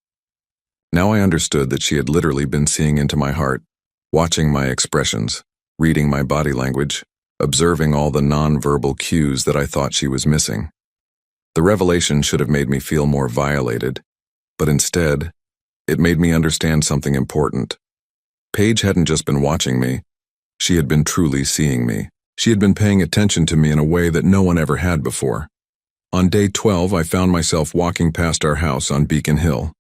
Now I understood that she had literally been seeing into my heart, watching my expressions, reading my body language, observing all the non-verbal cues that I thought she was missing. The revelation should have made me feel more violated, but instead, it made me understand something important. Paige hadn't just been watching me, she had been truly seeing me. She had been paying attention to me in a way that no one ever had before. On day 12, I found myself walking past our house on Beacon Hill.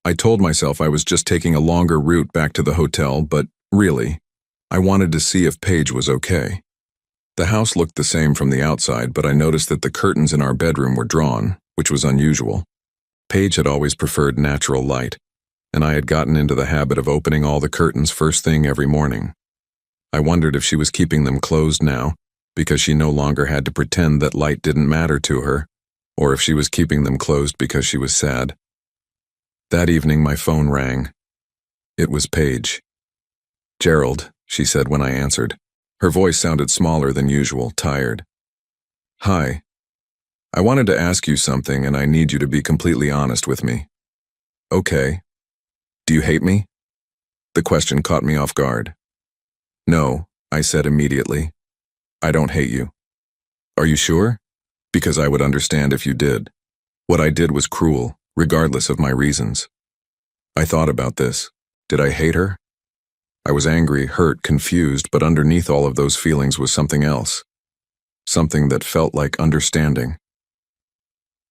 I told myself I was just taking a longer route back to the hotel, but really, I wanted to see if Paige was okay. The house looked the same from the outside, but I noticed that the curtains in our bedroom were drawn, which was unusual. Paige had always preferred natural light, and I had gotten into the habit of opening all the curtains first thing every morning. I wondered if she was keeping them closed now, because she no longer had to pretend that light didn't matter to her, or if she was keeping them closed because she was sad. That evening my phone rang. It was Paige. "Gerald," she said when I answered. Her voice sounded smaller than usual, tired. "Hi. I wanted to ask you something and I need you to be completely honest with me." "Okay. Do you hate me?" The question caught me off guard. "No," I said immediately. "I don't hate you." "Are you sure? Because I would understand if you did. What I did was cruel, regardless of my reasons." I thought about this. Did I hate her? I was angry, hurt, confused, but underneath all of those feelings was something else. Something that felt like understanding.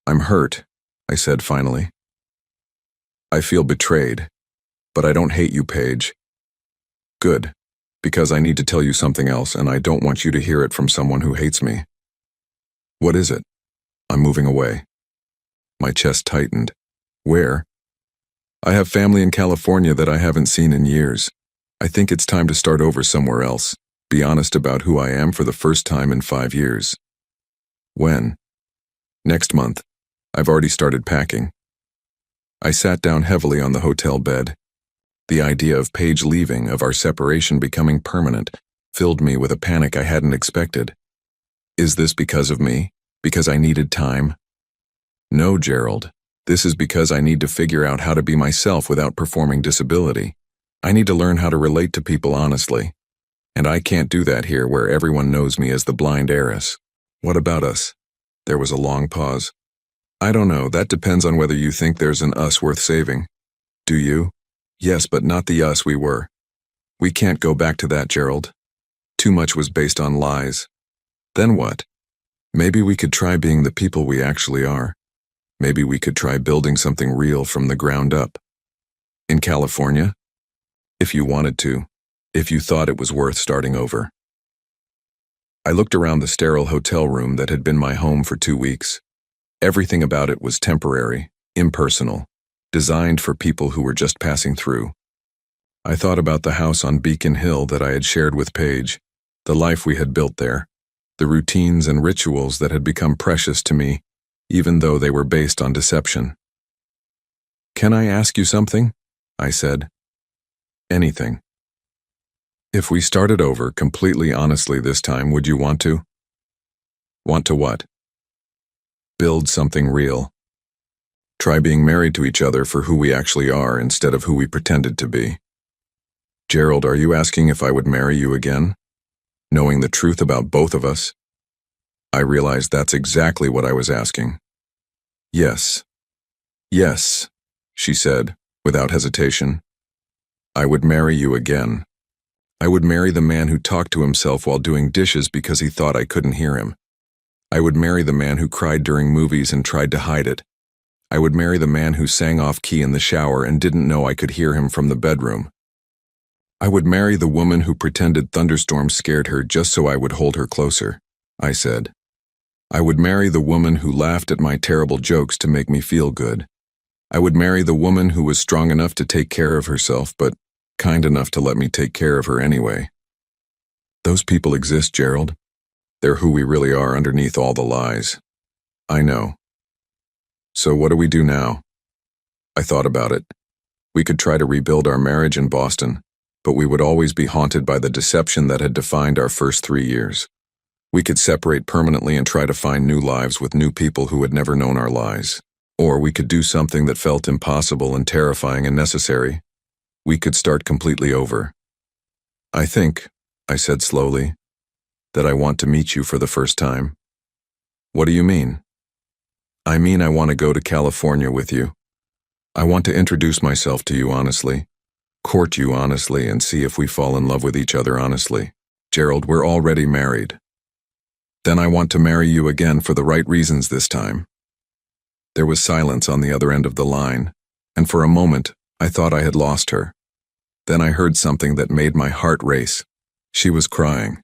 "I'm hurt," I said finally. "I feel betrayed, but I don't hate you, Paige." "Good, because I need to tell you something else and I don't want you to hear it from someone who hates me." "What is it?" "I'm moving away." My chest tightened. "Where?" "I have family in California that I haven't seen in years. I think it's time to start over somewhere else, be honest about who I am for the first time in 5 years." "When?" "Next month. I've already started packing." I sat down heavily on the hotel bed. The idea of Paige leaving, of our separation becoming permanent, filled me with a panic I hadn't expected. Is this because of me? Because I needed time? No, Gerald. This is because I need to figure out how to be myself without performing disability. I need to learn how to relate to people honestly. And I can't do that here where everyone knows me as the blind heiress. "What about us?" There was a long pause. "I don't know, that depends on whether you think there's an us worth saving." "Do you?" "Yes, but not the us we were. We can't go back to that, Gerald. Too much was based on lies." "Then what?" "Maybe we could try being the people we actually are. Maybe we could try building something real from the ground up." "In California?" "If you wanted to. If you thought it was worth starting over." I looked around the sterile hotel room that had been my home for 2 weeks. Everything about it was temporary, impersonal, designed for people who were just passing through. I thought about the house on Beacon Hill that I had shared with Paige, the life we had built there, the routines and rituals that had become precious to me, even though they were based on deception. "Can I ask you something?" I said. "Anything." "If we started over completely honestly this time, would you want to?" Want to what? Build something real. Try being married to each other for who we actually are instead of who we pretended to be. Gerald, are you asking if I would marry you again? Knowing the truth about both of us? I realized that's exactly what I was asking. Yes. Yes, she said, without hesitation. I would marry you again. I would marry the man who talked to himself while doing dishes because he thought I couldn't hear him. I would marry the man who cried during movies and tried to hide it. I would marry the man who sang off-key in the shower and didn't know I could hear him from the bedroom. I would marry the woman who pretended thunderstorms scared her just so I would hold her closer, I said. I would marry the woman who laughed at my terrible jokes to make me feel good. I would marry the woman who was strong enough to take care of herself, but kind enough to let me take care of her anyway. Those people exist, Gerald. They're who we really are underneath all the lies. I know. So what do we do now? I thought about it. We could try to rebuild our marriage in Boston, but we would always be haunted by the deception that had defined our first 3 years. We could separate permanently and try to find new lives with new people who had never known our lies. Or we could do something that felt impossible and terrifying and necessary. We could start completely over. I think, I said slowly, that I want to meet you for the first time. What do you mean? I mean I want to go to California with you. I want to introduce myself to you honestly, court you honestly, and see if we fall in love with each other honestly. Gerald, we're already married. Then I want to marry you again for the right reasons this time. There was silence on the other end of the line, and for a moment, I thought I had lost her. Then I heard something that made my heart race. She was crying.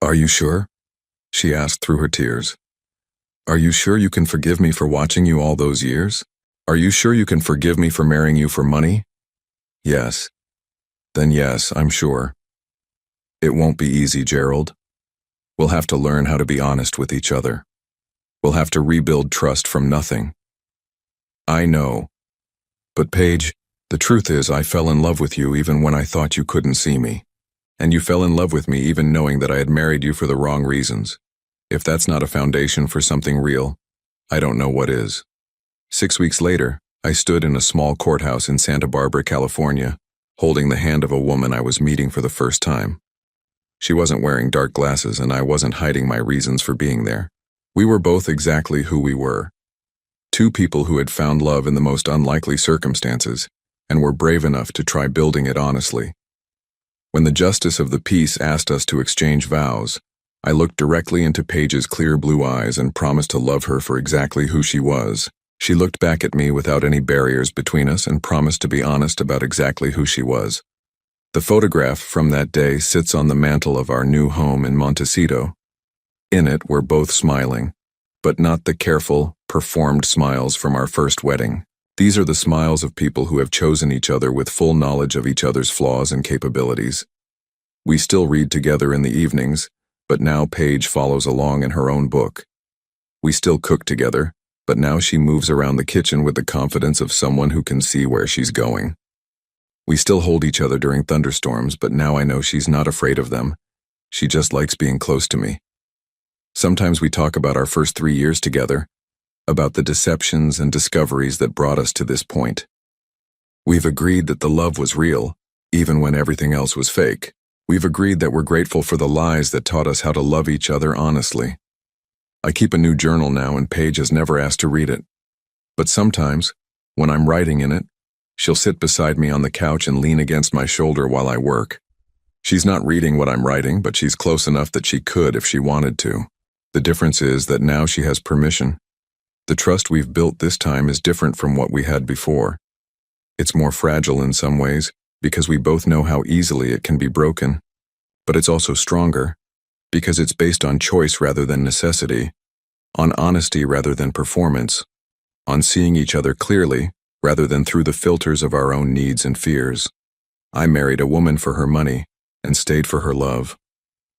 Are you sure? She asked through her tears. Are you sure you can forgive me for watching you all those years? Are you sure you can forgive me for marrying you for money? Yes. Then yes, I'm sure. It won't be easy, Gerald. We'll have to learn how to be honest with each other. We'll have to rebuild trust from nothing. I know. But Paige, the truth is I fell in love with you even when I thought you couldn't see me. And you fell in love with me even knowing that I had married you for the wrong reasons. If that's not a foundation for something real, I don't know what is. 6 weeks later, I stood in a small courthouse in Santa Barbara, California, holding the hand of a woman I was meeting for the first time. She wasn't wearing dark glasses and I wasn't hiding my reasons for being there. We were both exactly who we were. Two people who had found love in the most unlikely circumstances and were brave enough to try building it honestly. When the justice of the peace asked us to exchange vows, I looked directly into Paige's clear blue eyes and promised to love her for exactly who she was. She looked back at me without any barriers between us and promised to be honest about exactly who she was. The photograph from that day sits on the mantel of our new home in Montecito. In it, we're both smiling, but not the careful, performed smiles from our first wedding. These are the smiles of people who have chosen each other with full knowledge of each other's flaws and capabilities. We still read together in the evenings, but now Paige follows along in her own book. We still cook together, but now she moves around the kitchen with the confidence of someone who can see where she's going. We still hold each other during thunderstorms, but now I know she's not afraid of them. She just likes being close to me. Sometimes we talk about our first 3 years together, about the deceptions and discoveries that brought us to this point. We've agreed that the love was real, even when everything else was fake. We've agreed that we're grateful for the lies that taught us how to love each other honestly. I keep a new journal now and Paige has never asked to read it. But sometimes, when I'm writing in it, she'll sit beside me on the couch and lean against my shoulder while I work. She's not reading what I'm writing, but she's close enough that she could if she wanted to. The difference is that now she has permission. The trust we've built this time is different from what we had before. It's more fragile in some ways, because we both know how easily it can be broken. But it's also stronger, because it's based on choice rather than necessity, on honesty rather than performance, on seeing each other clearly rather than through the filters of our own needs and fears. I married a woman for her money and stayed for her love.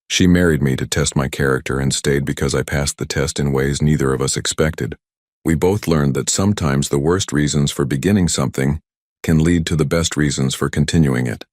She married me to test my character and stayed because I passed the test in ways neither of us expected. We both learned that sometimes the worst reasons for beginning something can lead to the best reasons for continuing it.